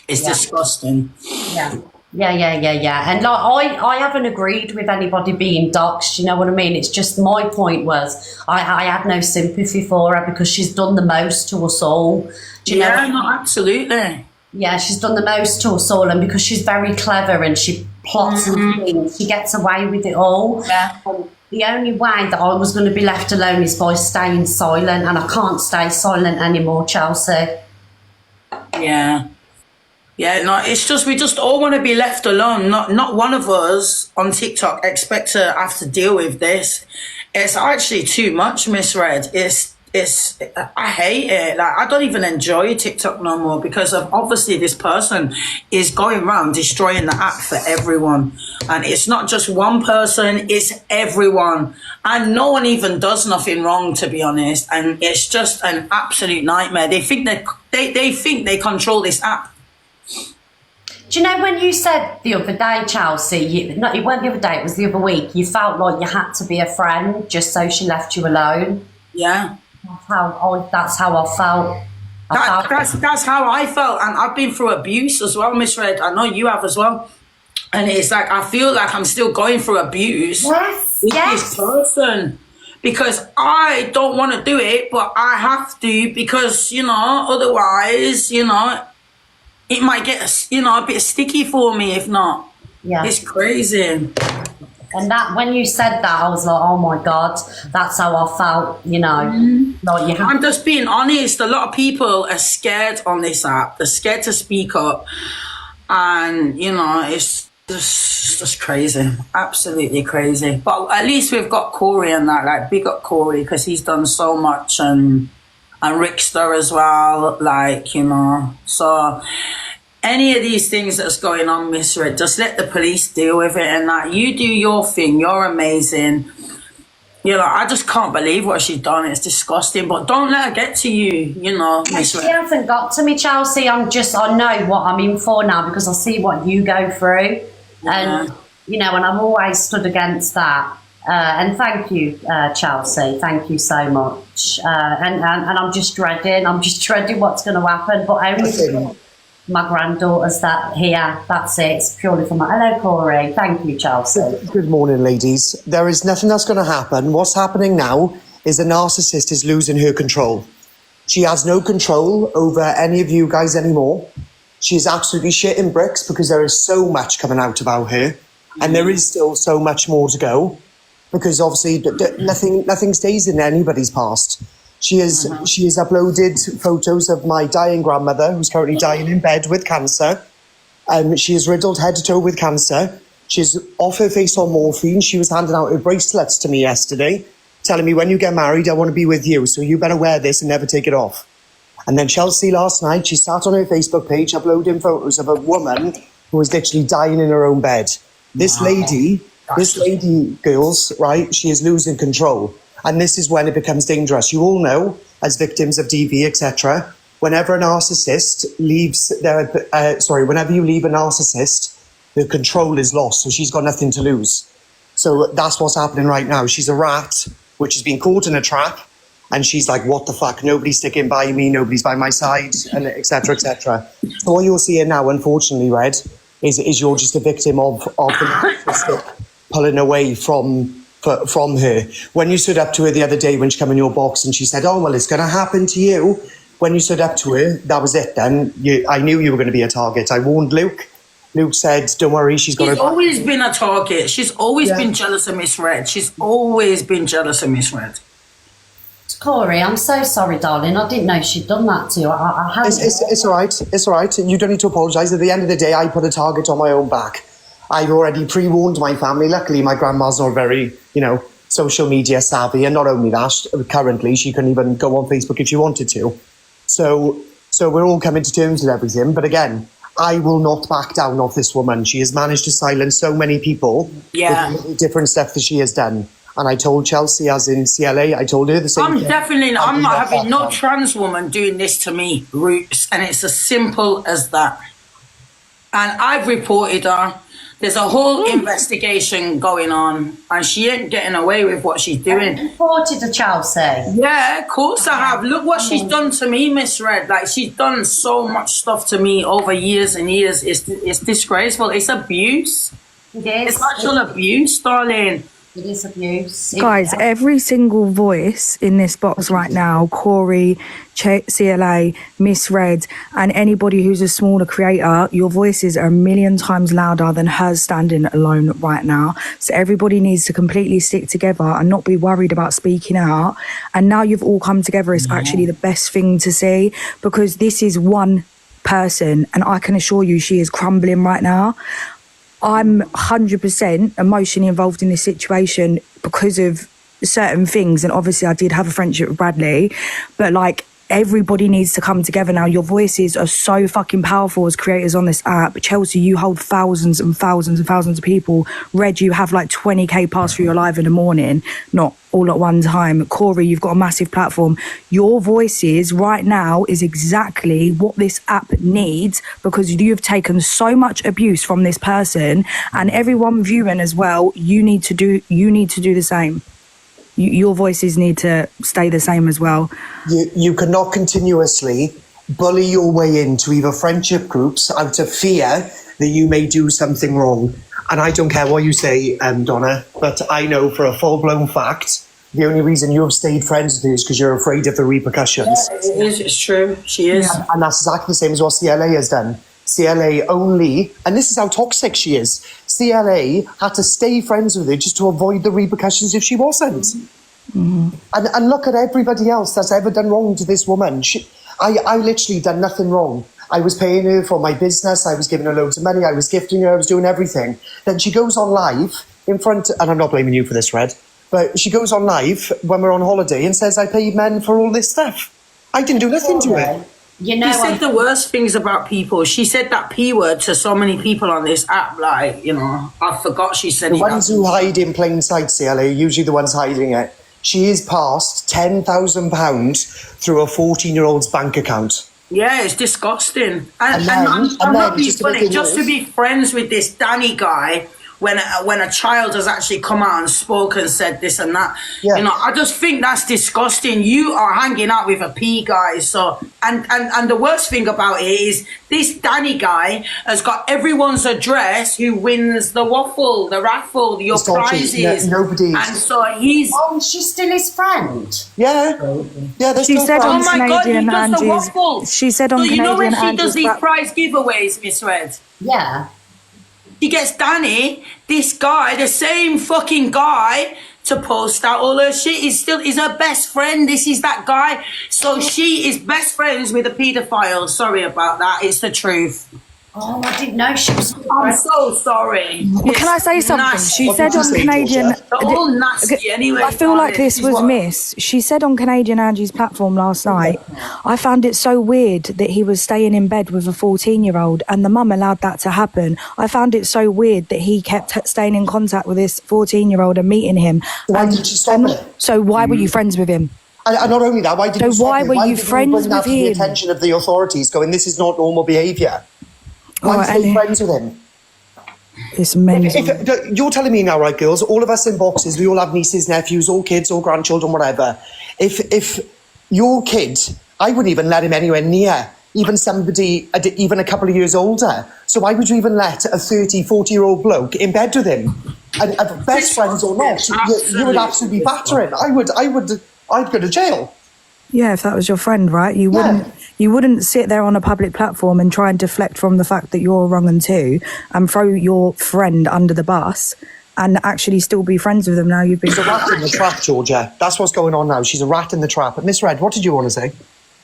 Speaker 4: is disgusting.
Speaker 2: Yeah. And like, I haven't agreed with anybody being doxxed, you know what I mean? It's just my point was I had no sympathy for her because she's done the most to us all. Do you know?
Speaker 4: No, absolutely.
Speaker 2: Yeah, she's done the most to us all, and because she's very clever and she plots and things, she gets away with it all.
Speaker 4: Yeah.
Speaker 2: And the only way that I was going to be left alone is by staying silent, and I can't stay silent anymore, Chelsea.
Speaker 4: Yeah. Yeah, no, it's just we just all want to be left alone. Not one of us on TikTok expect to have to deal with this. It's actually too much, Miss Red. It's I hate it. Like, I don't even enjoy TikTok no more because of obviously this person is going around destroying the app for everyone. And it's not just one person, it's everyone. And no one even does nothing wrong, to be honest. And it's just an absolute nightmare. They think they think they control this app.
Speaker 2: Do you know when you said the other day, Chelsea, it wasn't the other day, it was the other week, you felt like you had to be a friend just so she left you alone?
Speaker 4: Yeah.
Speaker 2: That's how I felt.
Speaker 4: That's how I felt. And I've been through abuse as well, Miss Red. I know you have as well. And it's like, I feel like I'm still going through abuse with this person. Because I don't want to do it, but I have to because, otherwise, it might get, a bit sticky for me if not.
Speaker 2: Yeah.
Speaker 4: It's crazy.
Speaker 2: And that when you said that, I was like, oh my God, that's how I felt, Like
Speaker 4: I'm just being honest. A lot of people are scared on this app. They're scared to speak up. And, it's just crazy. Absolutely crazy. But at least we've got Corey and that. Like, big up Corey because he's done so much and Rickster as well. Like, So any of these things that's going on, Miss Red, just let the police deal with it and that. You do your thing. You're amazing. You know, I just can't believe what she's done. It's disgusting. But don't let her get to you, you know, Miss
Speaker 2: She
Speaker 4: Red.
Speaker 2: hasn't got to me, Chelsea. I know what I'm in for now because I see what you go through. And, you know, and I've always stood against that. And thank you, Chelsea. Thank you so much. And I'm just dreading what's going to happen. But only for my granddaughters that here. That's it. It's purely for my... Hello, Corey. Thank you, Chelsea.
Speaker 5: Good morning, ladies. There is nothing that's going to happen. What's happening now is a narcissist is losing her control. She has no control over any of you guys anymore. She's absolutely shitting bricks because there is so much coming out about her. And there is still so much more to go. Because obviously nothing stays in anybody's past. She has uploaded photos of my dying grandmother, who's currently dying in bed with cancer. She is riddled head to toe with cancer. She's off her face on morphine. She was handing out her bracelets to me yesterday, telling me, when you get married, I want to be with you, so you better wear this and never take it off. And then Chelsea last night, she sat on her Facebook page uploading photos of a woman who was literally dying in her own bed. This lady, girls, right, she is losing control. And this is when it becomes dangerous. You all know, as victims of DV, etc., whenever a narcissist leaves whenever you leave a narcissist, the control is lost. So she's got nothing to lose. So that's what's happening right now. She's a rat, which has been caught in a trap. And she's like, what the fuck? Nobody's sticking by me. Nobody's by my side, and etc., etc. So what you're seeing now, unfortunately, Red, is you're just a victim of the narcissistic pulling away from her. When you stood up to her the other day when she came in your box and she said, oh, well, it's going to happen to you. When you stood up to her, that was it then. I knew you were going to be a target. I warned Luke. Luke said, don't worry, she's
Speaker 4: always been a target. She's always been jealous of Miss Red. She's always been jealous of Miss Red.
Speaker 2: Corey, I'm so sorry, darling. I didn't know she'd done that to you. I haven't.
Speaker 5: It's all right. It's all right. You don't need to apologise. At the end of the day, I put a target on my own back. I've already pre-warned my family. Luckily, my grandma's not very, social media savvy. And not only that, currently, she couldn't even go on Facebook if she wanted to. So we're all coming to terms with everything. But again, I will not back down off this woman. She has managed to silence so many people with different stuff that she has done. And I told Chelsea, as in CLA, I told her the same thing.
Speaker 4: I'm not having no trans woman doing this to me, Roots. And it's as simple as that. And I've reported her. There's a whole investigation going on, and she ain't getting away with what she's doing.
Speaker 2: Reported to Chelsea.
Speaker 4: Yeah, of course I have. Look what she's done to me, Miss Red. Like, she's done so much stuff to me over years and years. It's disgraceful. It's abuse.
Speaker 2: It is.
Speaker 4: It's actual abuse, darling.
Speaker 2: It is abuse.
Speaker 6: Guys, every single voice in this box right now, Corey, CLA, Miss Red, and anybody who's a smaller creator, your voices are a million times louder than hers standing alone right now. So everybody needs to completely stick together and not be worried about speaking out. And now you've all come together, it's actually the best thing to see, because this is one person, and I can assure you she is crumbling right now. I'm 100% emotionally involved in this situation because of certain things. And obviously I did have a friendship with Bradley, but like, everybody needs to come together now. Your voices are so fucking powerful as creators on this app. Chelsea, you hold thousands and thousands and thousands of people. Red, you have like 20k pass through your live in the morning, not all at one time. Corey, you've got a massive platform. Your voices right now is exactly what this app needs, because you've taken so much abuse from this person, and everyone viewing as well, you need to do the same. Your voices need to stay the same as well.
Speaker 5: You cannot continuously bully your way into either friendship groups out of fear that you may do something wrong. And I don't care what you say, Donna, but I know for a full-blown fact, the only reason you've stayed friends with her is because you're afraid of the repercussions.
Speaker 4: Yeah, it is. It's true. She is.
Speaker 5: Yeah, and that's exactly the same as what CLA has done. CLA only, and this is how toxic she is, CLA had to stay friends with her just to avoid the repercussions if she wasn't. Mm-hmm. And look at everybody else that's ever done wrong to this woman. I literally done nothing wrong. I was paying her for my business, I was giving her loads of money, I was gifting her, I was doing everything. Then she goes on live in front, and I'm not blaming you for this, Red, but she goes on live when we're on holiday and says I paid men for all this stuff. I didn't do nothing to her.
Speaker 2: You know,
Speaker 4: She said the worst things about people. She said that P word to so many people on this app, like, you know, I forgot she said
Speaker 5: The
Speaker 4: it.
Speaker 5: ones who hide in plain sight, CLA, usually the ones hiding it. She is passed £10,000 through a 14-year-old's bank account.
Speaker 4: Yeah, it's disgusting. And
Speaker 5: then-
Speaker 4: I'm
Speaker 5: and
Speaker 4: not
Speaker 5: then,
Speaker 4: being
Speaker 5: just to make
Speaker 4: funny,
Speaker 5: it
Speaker 4: just to
Speaker 5: worse-
Speaker 4: be friends with this Danny guy when a child has actually come out and spoke and said this and that.
Speaker 5: Yeah.
Speaker 4: You know, I just think that's disgusting. You are hanging out with a P guy, so and the worst thing about it is this Danny guy has got everyone's address who wins the waffle, the raffle, your
Speaker 5: It's not
Speaker 4: prizes.
Speaker 5: just- nobody's-
Speaker 4: And so he's
Speaker 2: oh, she's still his friend.
Speaker 5: Yeah. Yeah, there's
Speaker 6: She
Speaker 5: no
Speaker 6: said
Speaker 5: problem.
Speaker 6: on
Speaker 4: oh my God, he
Speaker 6: Canadian
Speaker 4: does the
Speaker 6: Angie's.
Speaker 4: waffle.
Speaker 6: She said on
Speaker 4: so you know when
Speaker 6: Canadian
Speaker 4: she does
Speaker 6: Angie's.
Speaker 4: these prize giveaways, Miss Red?
Speaker 2: Yeah.
Speaker 4: She gets Danny, this guy, the same fucking guy, to post out all her shit. He's her best friend. This is that guy. So she is best friends with a paedophile. Sorry about that. It's the truth.
Speaker 2: Oh, I didn't know she was.
Speaker 4: I'm so sorry.
Speaker 6: Well, can I say
Speaker 4: It's
Speaker 6: something?
Speaker 4: nasty.
Speaker 6: She
Speaker 5: What
Speaker 6: said
Speaker 5: did you
Speaker 6: on
Speaker 5: say,
Speaker 6: Canadian.
Speaker 5: Georgia?
Speaker 4: They're all nasty anyway.
Speaker 6: I feel like
Speaker 4: darling.
Speaker 6: this
Speaker 4: Is
Speaker 6: was
Speaker 4: what-
Speaker 6: miss. She said on Canadian Angie's platform last night, I found it so weird that he was staying in bed with a 14-year-old and the mum allowed that to happen. I found it so weird that he kept staying in contact with this 14-year-old and meeting him.
Speaker 5: Why
Speaker 6: And-
Speaker 5: did she stop
Speaker 6: and
Speaker 5: it?
Speaker 6: So why were you friends with him?
Speaker 5: And not only that, why did
Speaker 6: So
Speaker 5: you stop
Speaker 6: why
Speaker 5: it?
Speaker 6: were you
Speaker 5: didn't
Speaker 6: friends
Speaker 5: bring that
Speaker 6: with
Speaker 5: to the
Speaker 6: him?
Speaker 5: attention of the authorities, going, this is not normal behaviour? Why
Speaker 6: Oh,
Speaker 5: are you
Speaker 6: Ellie.
Speaker 5: friends with him?
Speaker 6: It's mental.
Speaker 5: You're telling me now, right, girls, all of us in boxes, we all have nieces, nephews, or kids, or grandchildren, whatever. If your kid, I wouldn't even let him anywhere near even somebody, even a couple of years older. So why would you even let a 30, 40-year-old bloke in bed with him? And best friends or not, you would absolutely batter him. I'd go to jail.
Speaker 6: Yeah, if that was your friend, right? You wouldn't sit there on a public platform and try and deflect from the fact that you're wrong and two and throw your friend under the bus and actually still be friends with them now you've been.
Speaker 5: She's a rat in the trap, Georgia. That's what's going on now. She's a rat in the trap. But Miss Red, what did you want to say?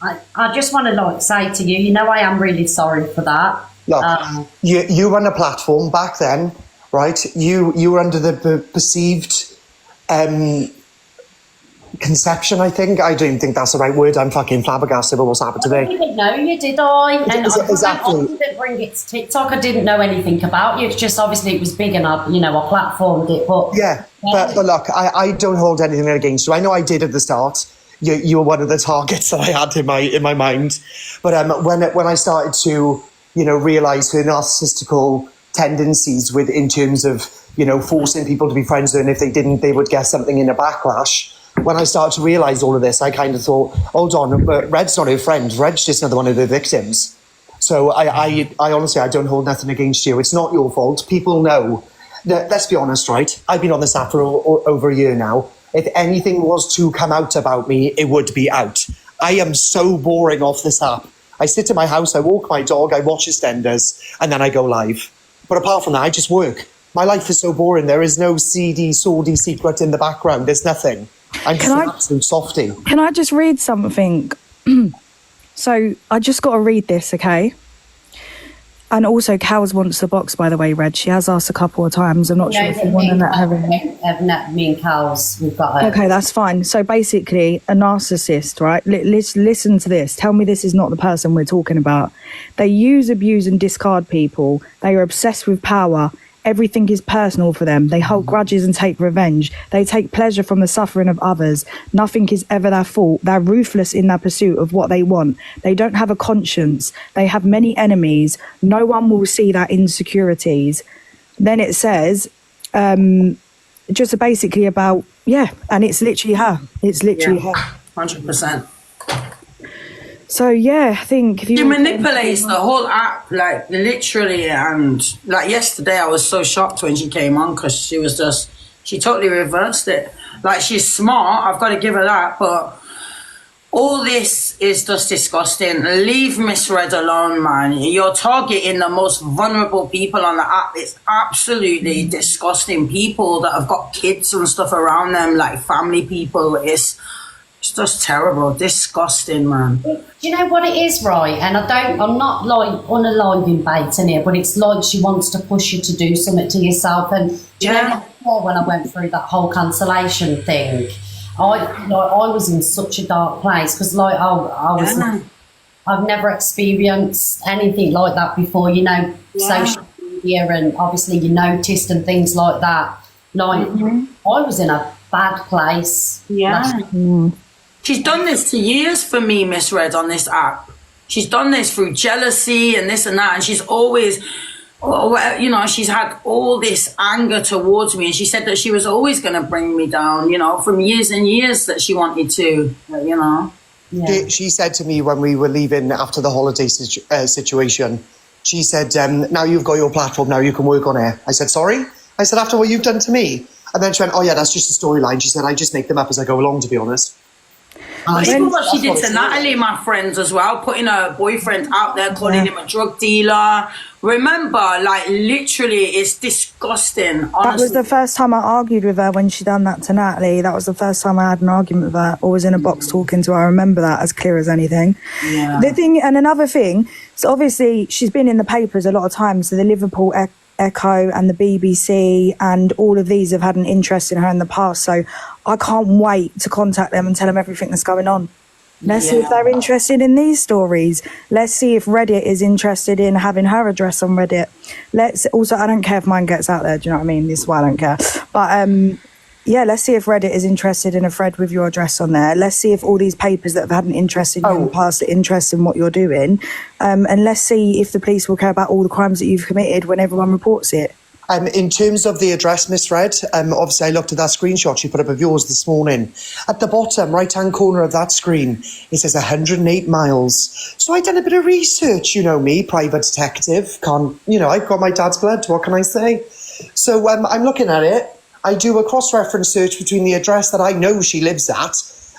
Speaker 2: I just want to say to you, you know, I am really sorry for that.
Speaker 5: Look, you run a platform back then, right? You were under the perceived conception, I think. I don't even think that's the right word. I'm fucking flabbergasted with what's happened
Speaker 2: I
Speaker 5: today.
Speaker 2: didn't know you, did I? And
Speaker 5: Exactly.
Speaker 2: I didn't bring it to TikTok. I didn't know anything about you. It's just obviously it was big and I platformed it. But
Speaker 5: Yeah, but look, I don't hold anything against you. I know I did at the start. You were one of the targets that I had in my mind. But when I started to realise her narcissistical tendencies in terms of forcing people to be friends with her, and if they didn't, they would get something in a backlash. When I started to realise all of this, I kind of thought, hold on, but Red's not her friend. Red's just another one of the victims. So I honestly, I don't hold nothing against you. It's not your fault. People know. Let's be honest, right? I've been on this app for over a year now. If anything was to come out about me, it would be out. I am so boring off this app. I sit in my house, I walk my dog, I watch EastEnders, and then I go live. But apart from that, I just work. My life is so boring. There is no seedy, swordy secret in the background. There's nothing. I'm just an absolute softie.
Speaker 6: Can I just read something? So I just got to read this, okay? And also, Cows wants the box, by the way, Red. She has asked a couple of times. I'm not sure if you want to let her in.
Speaker 2: Me and Cows, we've got her.
Speaker 6: Okay, that's fine. So basically, a narcissist, right? Listen to this. Tell me this is not the person we're talking about. They use, abuse, and discard people. They are obsessed with power. Everything is personal for them. They hold grudges and take revenge. They take pleasure from the suffering of others. Nothing is ever their fault. They're ruthless in their pursuit of what they want. They don't have a conscience. They have many enemies. No one will see their insecurities. Then it says, just basically about, and it's literally her. It's literally her.
Speaker 4: 100%.
Speaker 6: So yeah, I think if
Speaker 4: She manipulates the whole app, like literally, and like yesterday I was so shocked when she came on because she totally reversed it. Like, she's smart, I've got to give her that, but all this is just disgusting. Leave Miss Red alone, man. You're targeting the most vulnerable people on the app. It's absolutely disgusting. People that have got kids and stuff around them, like family people. It's just terrible, disgusting, man.
Speaker 2: Do you know what it is, right? And I'm not like unaliving baiting here, but it's like she wants to push you to do something to yourself. And do you know before when I went through that whole cancellation thing, I was in such a dark place because I I've never experienced anything like that before. You know, social media, and obviously you noticed and things like that. Like, I was in a bad place.
Speaker 4: Yeah. She's done this for years for me, Miss Red, on this app. She's done this through jealousy and this and that, and she's always, you know, she's had all this anger towards me, and she said that she was always going to bring me down, you know, from years and years that she wanted to, you know.
Speaker 2: Yeah.
Speaker 5: She said to me when we were leaving after the holiday situation, she said, now you've got your platform, now you can work on it. I said, sorry? I said, after what you've done to me? And then she went, oh yeah, that's just a storyline. She said, I just make them up as I go along, to be honest.
Speaker 4: Even what she did to Natalie, my friends, as well, putting her boyfriend out there, calling him a drug dealer. Remember, like, literally, it's disgusting, honestly.
Speaker 6: That was the first time I argued with her when she done that to Natalie. That was the first time I had an argument with her or was in a box talking to her. I remember that as clear as anything.
Speaker 4: Yeah.
Speaker 6: The thing, and another thing, so obviously she's been in the papers a lot of times. So the Liverpool Echo and the BBC and all of these have had an interest in her in the past. So I can't wait to contact them and tell them everything that's going on. Let's see if they're interested in these stories. Let's see if Reddit is interested in having her address on Reddit. Let's also, I don't care if mine gets out there. Do you know what I mean? This is why I don't care. But yeah, let's see if Reddit is interested in a thread with your address on there. Let's see if all these papers that have had an interest in you in the past are interested in what you're doing. And let's see if the police will care about all the crimes that you've committed when everyone reports it.
Speaker 5: In terms of the address, Miss Red, obviously I looked at that screenshot she put up of yours this morning. At the bottom right-hand corner of that screen, it says 108 miles. So I done a bit of research, you know me, private detective. I've got my dad's blood, what can I say? So I'm looking at it. I do a cross-reference search between the address that I know she lives at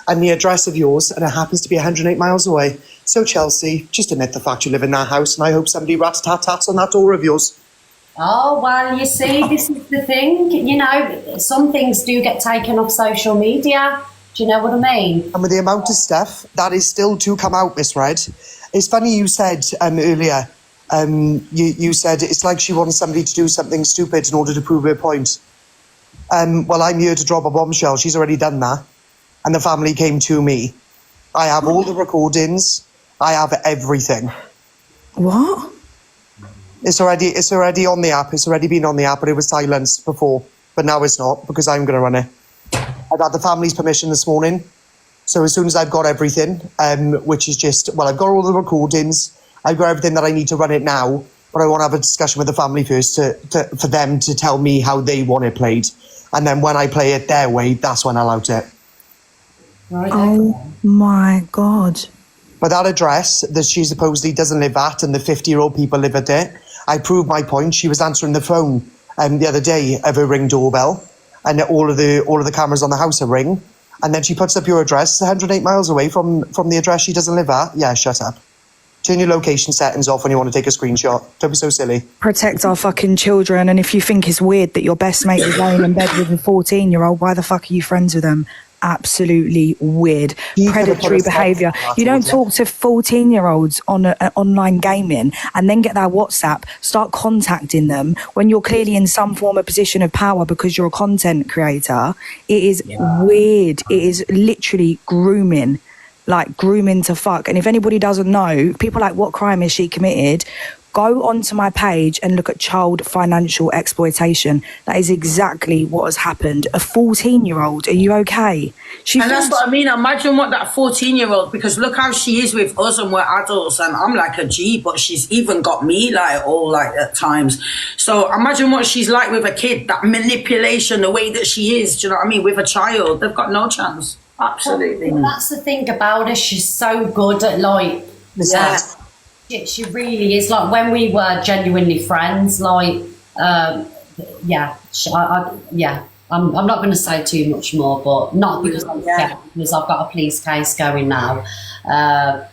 Speaker 5: and the address of yours, and it happens to be 108 miles away. So Chelsea, just admit the fact you live in that house, and I hope somebody rat-tat-tats on that door of yours.
Speaker 2: Oh, well, you see, this is the thing. You know, some things do get taken off social media. Do you know what I mean?
Speaker 5: And with the amount of stuff that is still to come out, Miss Red, it's funny you said earlier, you said it's like she wants somebody to do something stupid in order to prove her point. Well, I'm here to drop a bombshell. She's already done that. And the family came to me. I have all the recordings. I have everything.
Speaker 6: What?
Speaker 5: It's already on the app. It's already been on the app, but it was silenced before. But now it's not, because I'm going to run it. I've had the family's permission this morning. So as soon as I've got everything, which is just, well, I've got all the recordings. I've got everything that I need to run it now. But I want to have a discussion with the family first for them to tell me how they want it played. And then when I play it their way, that's when I'll out it.
Speaker 2: Right.
Speaker 6: Oh my God.
Speaker 5: But that address that she supposedly doesn't live at and the 50-year-old people live at it, I proved my point. She was answering the phone the other day of her Ring doorbell, and all of the cameras on the house are Ring. And then she puts up your address 108 miles away from the address she doesn't live at. Yeah, shut up. Turn your location settings off when you want to take a screenshot. Don't be so silly.
Speaker 6: Protect our fucking children. And if you think it's weird that your best mate is laying in bed with a 14-year-old, why the fuck are you friends with them? Absolutely weird. Predatory behaviour. You don't talk to 14-year-olds on online gaming and then get their WhatsApp, start contacting them when you're clearly in some form of position of power because you're a content creator. It is weird. It is literally grooming. Like grooming to fuck. And if anybody doesn't know, people like, what crime has she committed? Go onto my page and look at child financial exploitation. That is exactly what has happened. A 14-year-old, are you okay?
Speaker 4: And that's what I mean. Imagine what that 14-year-old, because look how she is with us and we're adults and I'm like a G, but she's even got me like all like at times. So imagine what she's like with a kid, that manipulation, the way that she is, do you know what I mean? With a child, they've got no chance. Absolutely.
Speaker 2: Well, that's the thing about her. She's so good at like, she really is. Like when we were genuinely friends, like, I'm not going to say too much more, but not because I'm scared, because I've got a police case going now.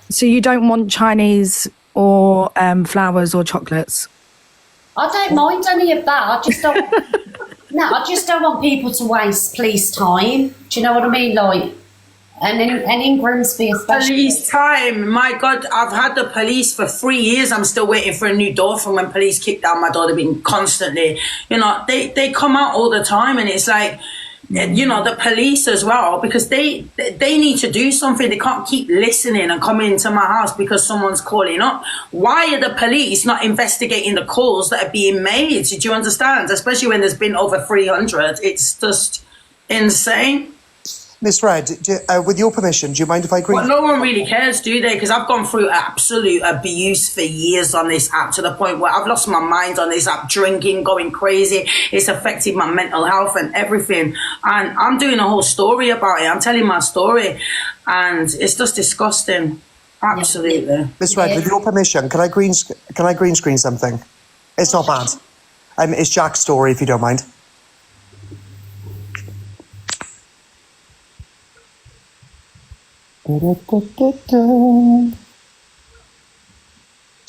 Speaker 6: So you don't want Chinese or flowers or chocolates?
Speaker 2: I don't mind any of that. I just don't. No, I just don't want people to waste police time. Do you know what I mean? Like, and in Grimsby especially.
Speaker 4: Police time. My God, I've had the police for 3 years. I'm still waiting for a new door from when police kicked down my door. They've been constantly, you know, they come out all the time, and it's like, you know, the police as well, because they need to do something. They can't keep listening and coming into my house because someone's calling up. Why are the police not investigating the calls that are being made? Do you understand? Especially when there's been over 300. It's just insane.
Speaker 5: Miss Red, with your permission, do you mind if I agree?
Speaker 4: Well, no one really cares, do they? Because I've gone through absolute abuse for years on this app, to the point where I've lost my mind on this app, drinking, going crazy. It's affected my mental health and everything. And I'm doing a whole story about it. I'm telling my story. And it's just disgusting. Absolutely.
Speaker 5: Miss Red, with your permission, can I green screen something? It's not bad. It's Jack's story, if you don't mind.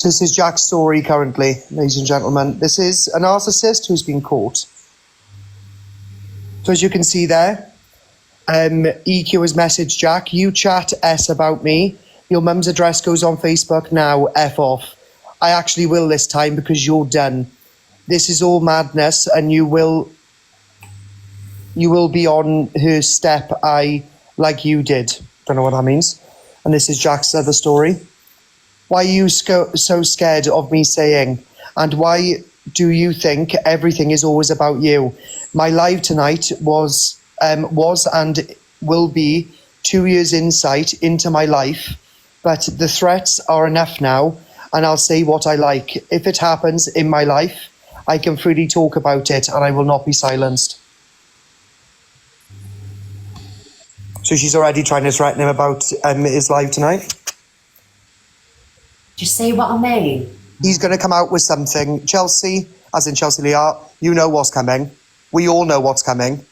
Speaker 5: This is Jack's story currently, ladies and gentlemen. This is a narcissist who's been caught. So as you can see there, EQ has messaged Jack, you chat S about me. Your mum's address goes on Facebook now, F off. I actually will this time because you're done. This is all madness and you will be on her step like you did. Don't know what that means. And this is Jack's other story. Why are you so scared of me saying? And why do you think everything is always about you? My live tonight was and will be 2 years insight into my life, but the threats are enough now, and I'll say what I like. If it happens in my life, I can freely talk about it, and I will not be silenced. So she's already trying to threaten him about his live tonight.
Speaker 2: Do you see what I mean?
Speaker 5: He's going to come out with something. Chelsea, as in Chelsea Lear, you know what's coming. We all know what's coming.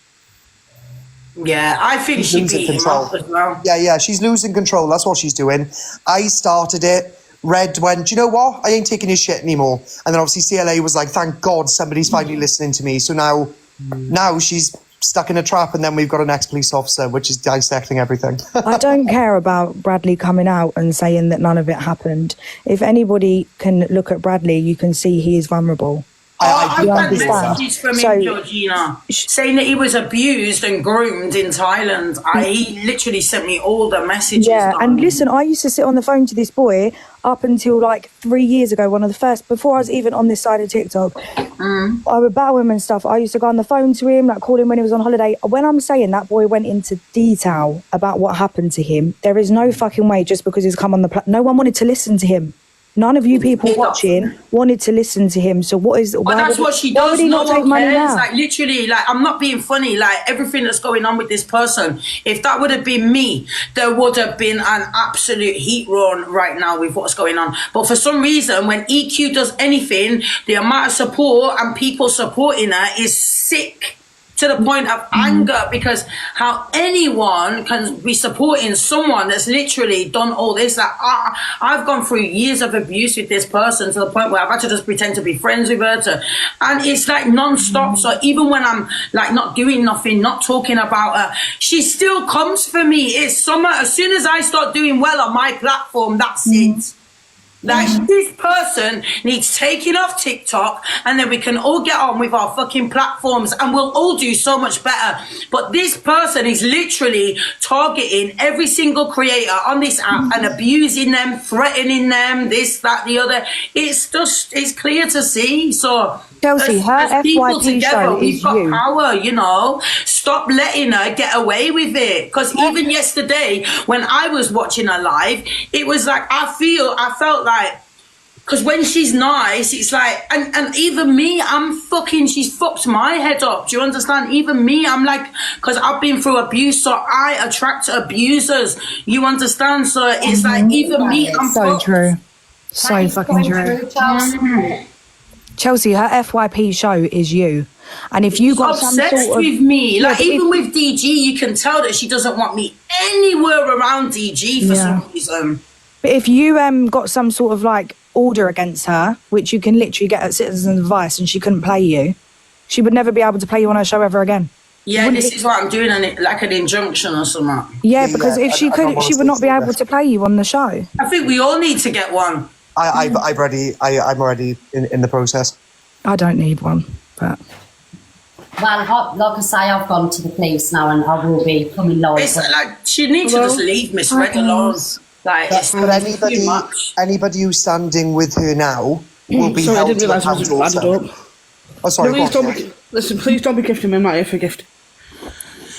Speaker 4: Yeah, I think she beat him up as well.
Speaker 5: Yeah, she's losing control. That's what she's doing. I started it. Red went, do you know what? I ain't taking his shit anymore. And then obviously CLA was like, thank God somebody's finally listening to me. So now she's stuck in a trap, and then we've got an ex-police officer, which is dissecting everything.
Speaker 6: I don't care about Bradley coming out and saying that none of it happened. If anybody can look at Bradley, you can see he is vulnerable.
Speaker 4: I've had
Speaker 6: understand.
Speaker 4: messages from him, Georgina, saying that he was abused and groomed in Thailand. He literally sent me all the messages.
Speaker 6: Yeah, and listen, I used to sit on the phone to this boy up until like 3 years ago, one of the first, before I was even on this side of TikTok. I would battle him and stuff. I used to go on the phone to him, like call him when he was on holiday. When I'm saying that boy went into detail about what happened to him, there is no fucking way just because he's come on the platform. No one wanted to listen to him. None of you people watching wanted to listen to him. So what is?
Speaker 4: But that's what she does.
Speaker 6: Why would he not take money now?
Speaker 4: Like literally, like I'm not being funny. Like everything that's going on with this person, if that would have been me, there would have been an absolute heat run right now with what's going on. But for some reason, when EQ does anything, the amount of support and people supporting her is sick. To the point of anger, because how anyone can be supporting someone that's literally done all this. Like I've gone through years of abuse with this person to the point where I've had to just pretend to be friends with her, and it's like non-stop. So even when I'm like not doing nothing, not talking about her, she still comes for me. It's summer. As soon as I start doing well on my platform, that's it. Like this person needs taking off TikTok, and then we can all get on with our fucking platforms and we'll all do so much better. But this person is literally targeting every single creator on this app and abusing them, threatening them, this, that, the other. It's just, it's clear to see. So
Speaker 6: Chelsea, her FYP show
Speaker 4: we've
Speaker 6: is
Speaker 4: got
Speaker 6: you.
Speaker 4: power, you know. Stop letting her get away with it. Because even yesterday, when I was watching her live, it was like I felt like, because when she's nice, it's like, and even me, she's fucked my head up. Do you understand? Even me, I'm like, because I've been through abuse, so I attract abusers. You understand? So it's like, even me, I'm
Speaker 6: so
Speaker 4: fucked.
Speaker 6: true. So fucking true. Chelsea, her FYP show is you. And if you got some
Speaker 4: obsessed
Speaker 6: sort of,
Speaker 4: with me, like even
Speaker 6: if,
Speaker 4: with DG, you can tell that she doesn't want me anywhere around DG for some reason.
Speaker 6: But if you got some sort of like order against her, which you can literally get at Citizens Advice, and she couldn't play you, she would never be able to play you on her show ever again.
Speaker 4: Yeah, this is what I'm doing, like an injunction or something.
Speaker 6: Yeah, because if she could, she would not be able to play you on the show.
Speaker 4: I think we all need to get one.
Speaker 5: I'm already in the process.
Speaker 6: I don't need one, but
Speaker 2: like I say, I've gone to the police now and I will be coming live.
Speaker 4: It's like she needs to just leave Miss Red alone. Like, it's
Speaker 5: But
Speaker 4: too much.
Speaker 5: anybody who's standing with her now will be
Speaker 7: Sorry, I
Speaker 5: held
Speaker 7: didn't
Speaker 5: to
Speaker 7: realise it was
Speaker 5: account
Speaker 7: added
Speaker 5: also.
Speaker 7: up.
Speaker 5: Oh, sorry.
Speaker 7: Please
Speaker 5: go on,
Speaker 7: don't
Speaker 5: Jack.
Speaker 7: listen, please don't be gifting me money for gift.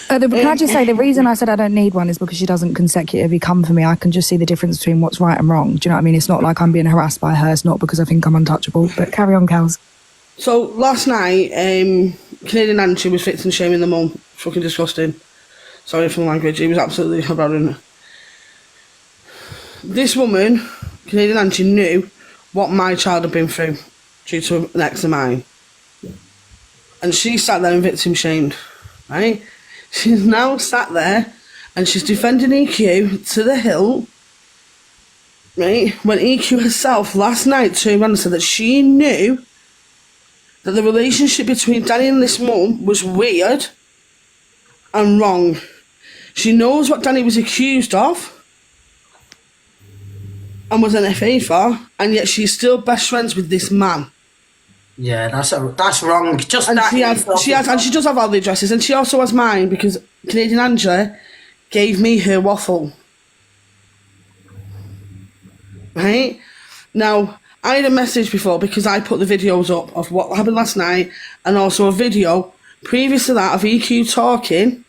Speaker 6: Can I just say the reason I said I don't need one is because she doesn't consecutively come for me. I can just see the difference between what's right and wrong. Do you know what I mean? It's not like I'm being harassed by her. It's not because I think I'm untouchable. But carry on, Kels.
Speaker 7: So last night, Canadian Nancy was fixing shaming the mum. Fucking disgusting. Sorry for the language. It was absolutely horrible. This woman, Canadian Nancy, knew what my child had been through due to an ex of mine. And she sat there and victim shamed, right? She's now sat there and she's defending EQ to the hilt, right? When EQ herself last night turned around and said that she knew that the relationship between Danny and this mum was weird and wrong. She knows what Danny was accused of and was an FA for, and yet she's still best friends with this man.
Speaker 4: Yeah, that's wrong. Just
Speaker 7: And
Speaker 4: that.
Speaker 7: she does have all the addresses, and she also has mine because Canadian Angela gave me her waffle. Right? Now, I had a message before because I put the videos up of what happened last night and also a video previous to that of EQ talking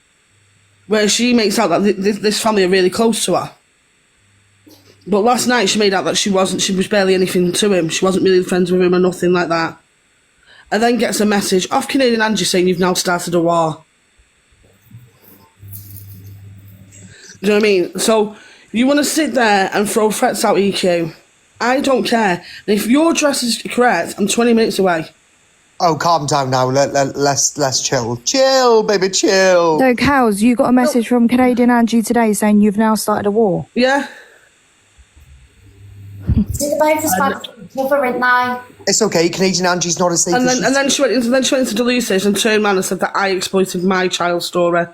Speaker 7: where she makes out that this family are really close to her. But last night she made out that she was barely anything to him. She wasn't really friends with him or nothing like that. And then gets a message off Canadian Angie saying you've now started a war. Do you know what I mean? So you want to sit there and throw threats out EQ. I don't care. And if your address is correct, I'm 20 minutes away.
Speaker 5: Oh, calm down now. Let's chill. Chill, baby, chill.
Speaker 6: So, Kels, you got a message from Canadian Angie today saying you've now started a war.
Speaker 7: Yeah?
Speaker 2: See the both of us together, ain't they?
Speaker 5: It's okay. Canadian Angie's not as safe
Speaker 7: And
Speaker 5: as
Speaker 7: then she went into Deluces and turned around and said that I exploited my child's story.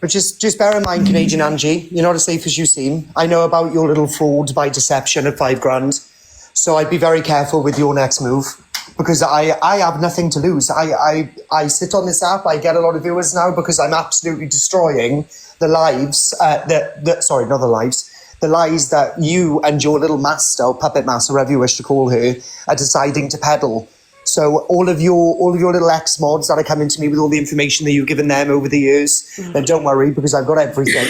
Speaker 5: But just bear in mind, Canadian Angie, you're not as safe as you seem. I know about your little fraud by deception at $5,000. So I'd be very careful with your next move. Because I have nothing to lose. I sit on this app, I get a lot of viewers now because I'm absolutely destroying the lives, sorry, not the lives, the lies that you and your little master, or puppet master, whatever you wish to call her, are deciding to peddle. So all of your little ex-mods that are coming to me with all the information that you've given them over the years, then don't worry because I've got everything.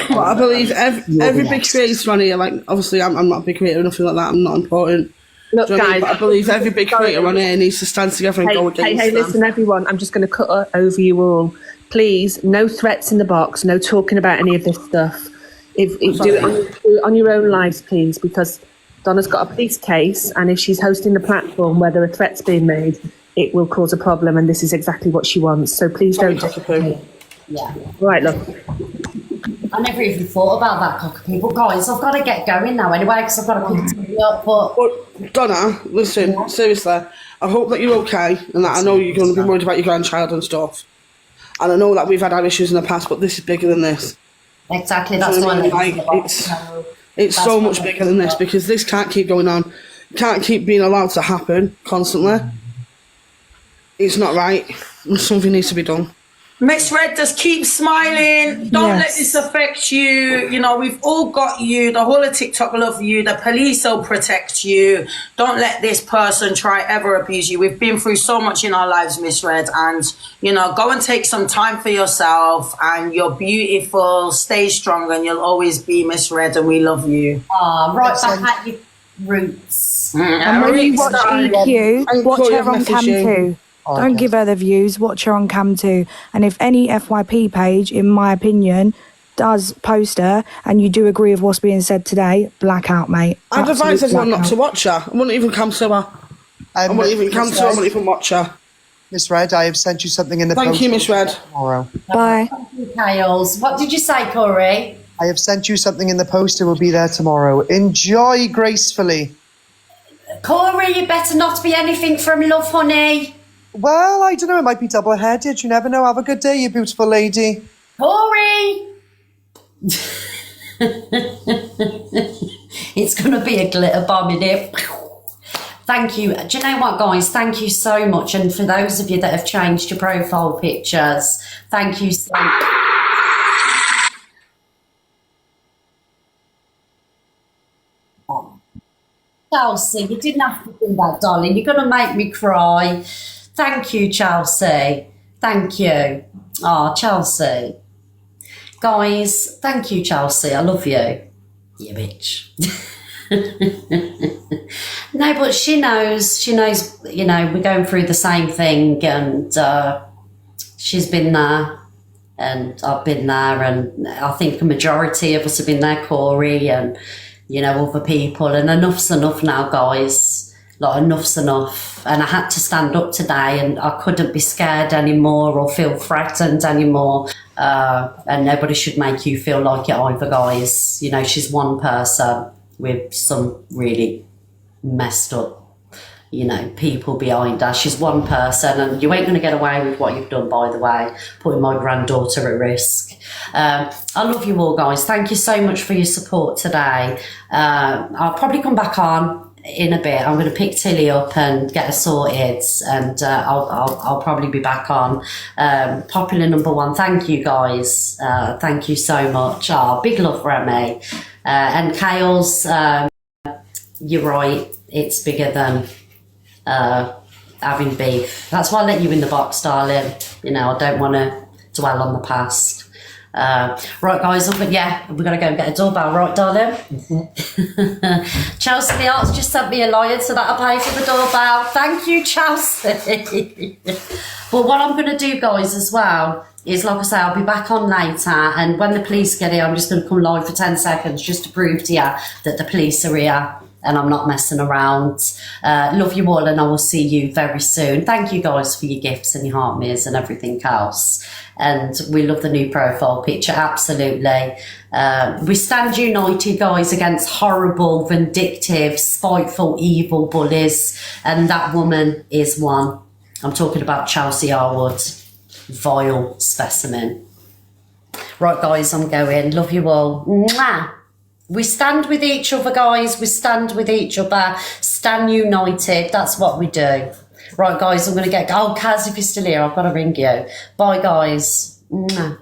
Speaker 7: But I believe every big creator on here, like, obviously I'm not a big creator or nothing like that, I'm not important.
Speaker 8: Look,
Speaker 7: Do you know what I mean?
Speaker 8: guys,
Speaker 7: But I believe every big creator on here needs to stand together and go against
Speaker 8: hey,
Speaker 7: them.
Speaker 8: listen, everyone, I'm just going to cut over you all. Please, no threats in the box, no talking about any of this stuff. Do it on your own lives, please, because Donna's got a police case, and if she's hosting the platform where there are threats being made, it will cause a problem, and this is exactly what she wants. So please don't.
Speaker 2: Yeah.
Speaker 8: Right, look.
Speaker 2: I never even thought about that cockapoo. But guys, I've got to get going now anyway because I've got to pick something up.
Speaker 7: But Donna, listen, seriously, I hope that you're okay and that I know you're going to be worried about your grandchild and stuff. And I know that we've had our issues in the past, but this is bigger than this.
Speaker 2: Exactly, that's
Speaker 7: So,
Speaker 2: why
Speaker 7: it's so much bigger than this because this can't keep going on. It can't keep being allowed to happen constantly. It's not right. Something needs to be done.
Speaker 4: Miss Red, just keep smiling. Don't let this affect you. You know, we've all got you. The whole of TikTok love you. The police will protect you. Don't let this person try ever abuse you. We've been through so much in our lives, Miss Red. And, you know, go and take some time for yourself. And you're beautiful. Stay strong. And you'll always be Miss Red. And we love you.
Speaker 2: Right back at your roots.
Speaker 6: And when you watch EQ, watch her on cam too. Don't give her the views, watch her on cam too. And if any FYP page, in my opinion, does post her and you do agree with what's being said today, blackout, mate.
Speaker 7: I'd advise everyone not to watch her. I wouldn't even come to her. I wouldn't even come to her. I wouldn't even watch her.
Speaker 5: Miss Red, I have sent you something in the post.
Speaker 7: Thank you, Miss Red.
Speaker 5: Tomorrow.
Speaker 6: Bye.
Speaker 2: Thank you, Kales. What did you say, Corey?
Speaker 5: I have sent you something in the post. It will be there tomorrow. Enjoy gracefully.
Speaker 2: Corey, you better not be anything from love, honey.
Speaker 5: Well, I don't know. It might be double-headed. You never know. Have a good day, you beautiful lady.
Speaker 2: Corey! It's going to be a glitter bomb in it. Thank you. Do you know what, guys? Thank you so much. And for those of you that have changed your profile pictures, thank you so much. Chelsea, you didn't have to do that, darling. You're going to make me cry. Thank you, Chelsea. Thank you. Oh, Chelsea. Guys, thank you, Chelsea. I love you. You bitch. No, but she knows, you know, we're going through the same thing, and she's been there and I've been there, and I think a majority of us have been there, Corey, and, you know, other people, and enough's enough now, guys. Like, enough's enough. And I had to stand up today, and I couldn't be scared anymore or feel threatened anymore. And nobody should make you feel like it either, guys. You know, she's one person with some really messed up, you know, people behind her. She's one person, and you ain't going to get away with what you've done, by the way, putting my granddaughter at risk. I love you all, guys. Thank you so much for your support today. I'll probably come back on in a bit. I'm going to pick Tilly up and get her sorted, and I'll probably be back on. Popular number one, thank you, guys. Thank you so much. Oh, big love, Remy. And Kale's, you're right, it's bigger than having beef. That's why I let you in the box, darling. You know, I don't want to dwell on the past. Right, guys, but yeah, we've got to go and get a doorbell, right, darling? Chelsea the Arts just sent me a lion, so that'll pay for the doorbell. Thank you, Chelsea. But what I'm going to do, guys, as well, is, like I say, I'll be back on later, and when the police get here, I'm just going to come live for 10 seconds just to prove to you that the police are here and I'm not messing around. Love you all, and I will see you very soon. Thank you, guys, for your gifts and your heart mirrors and everything else. And we love the new profile picture, absolutely. We stand united, guys, against horrible, vindictive, spiteful, evil bullies, and that woman is one. I'm talking about Chelsea Arwood. Vile specimen. Right, guys, I'm going. Love you all. Mwah. We stand with each other, guys. We stand with each other. Stand united. That's what we do. Right, guys, I'm going to get... Oh, Kaz, if you're still here, I've got to ring you. Bye, guys. Mwah.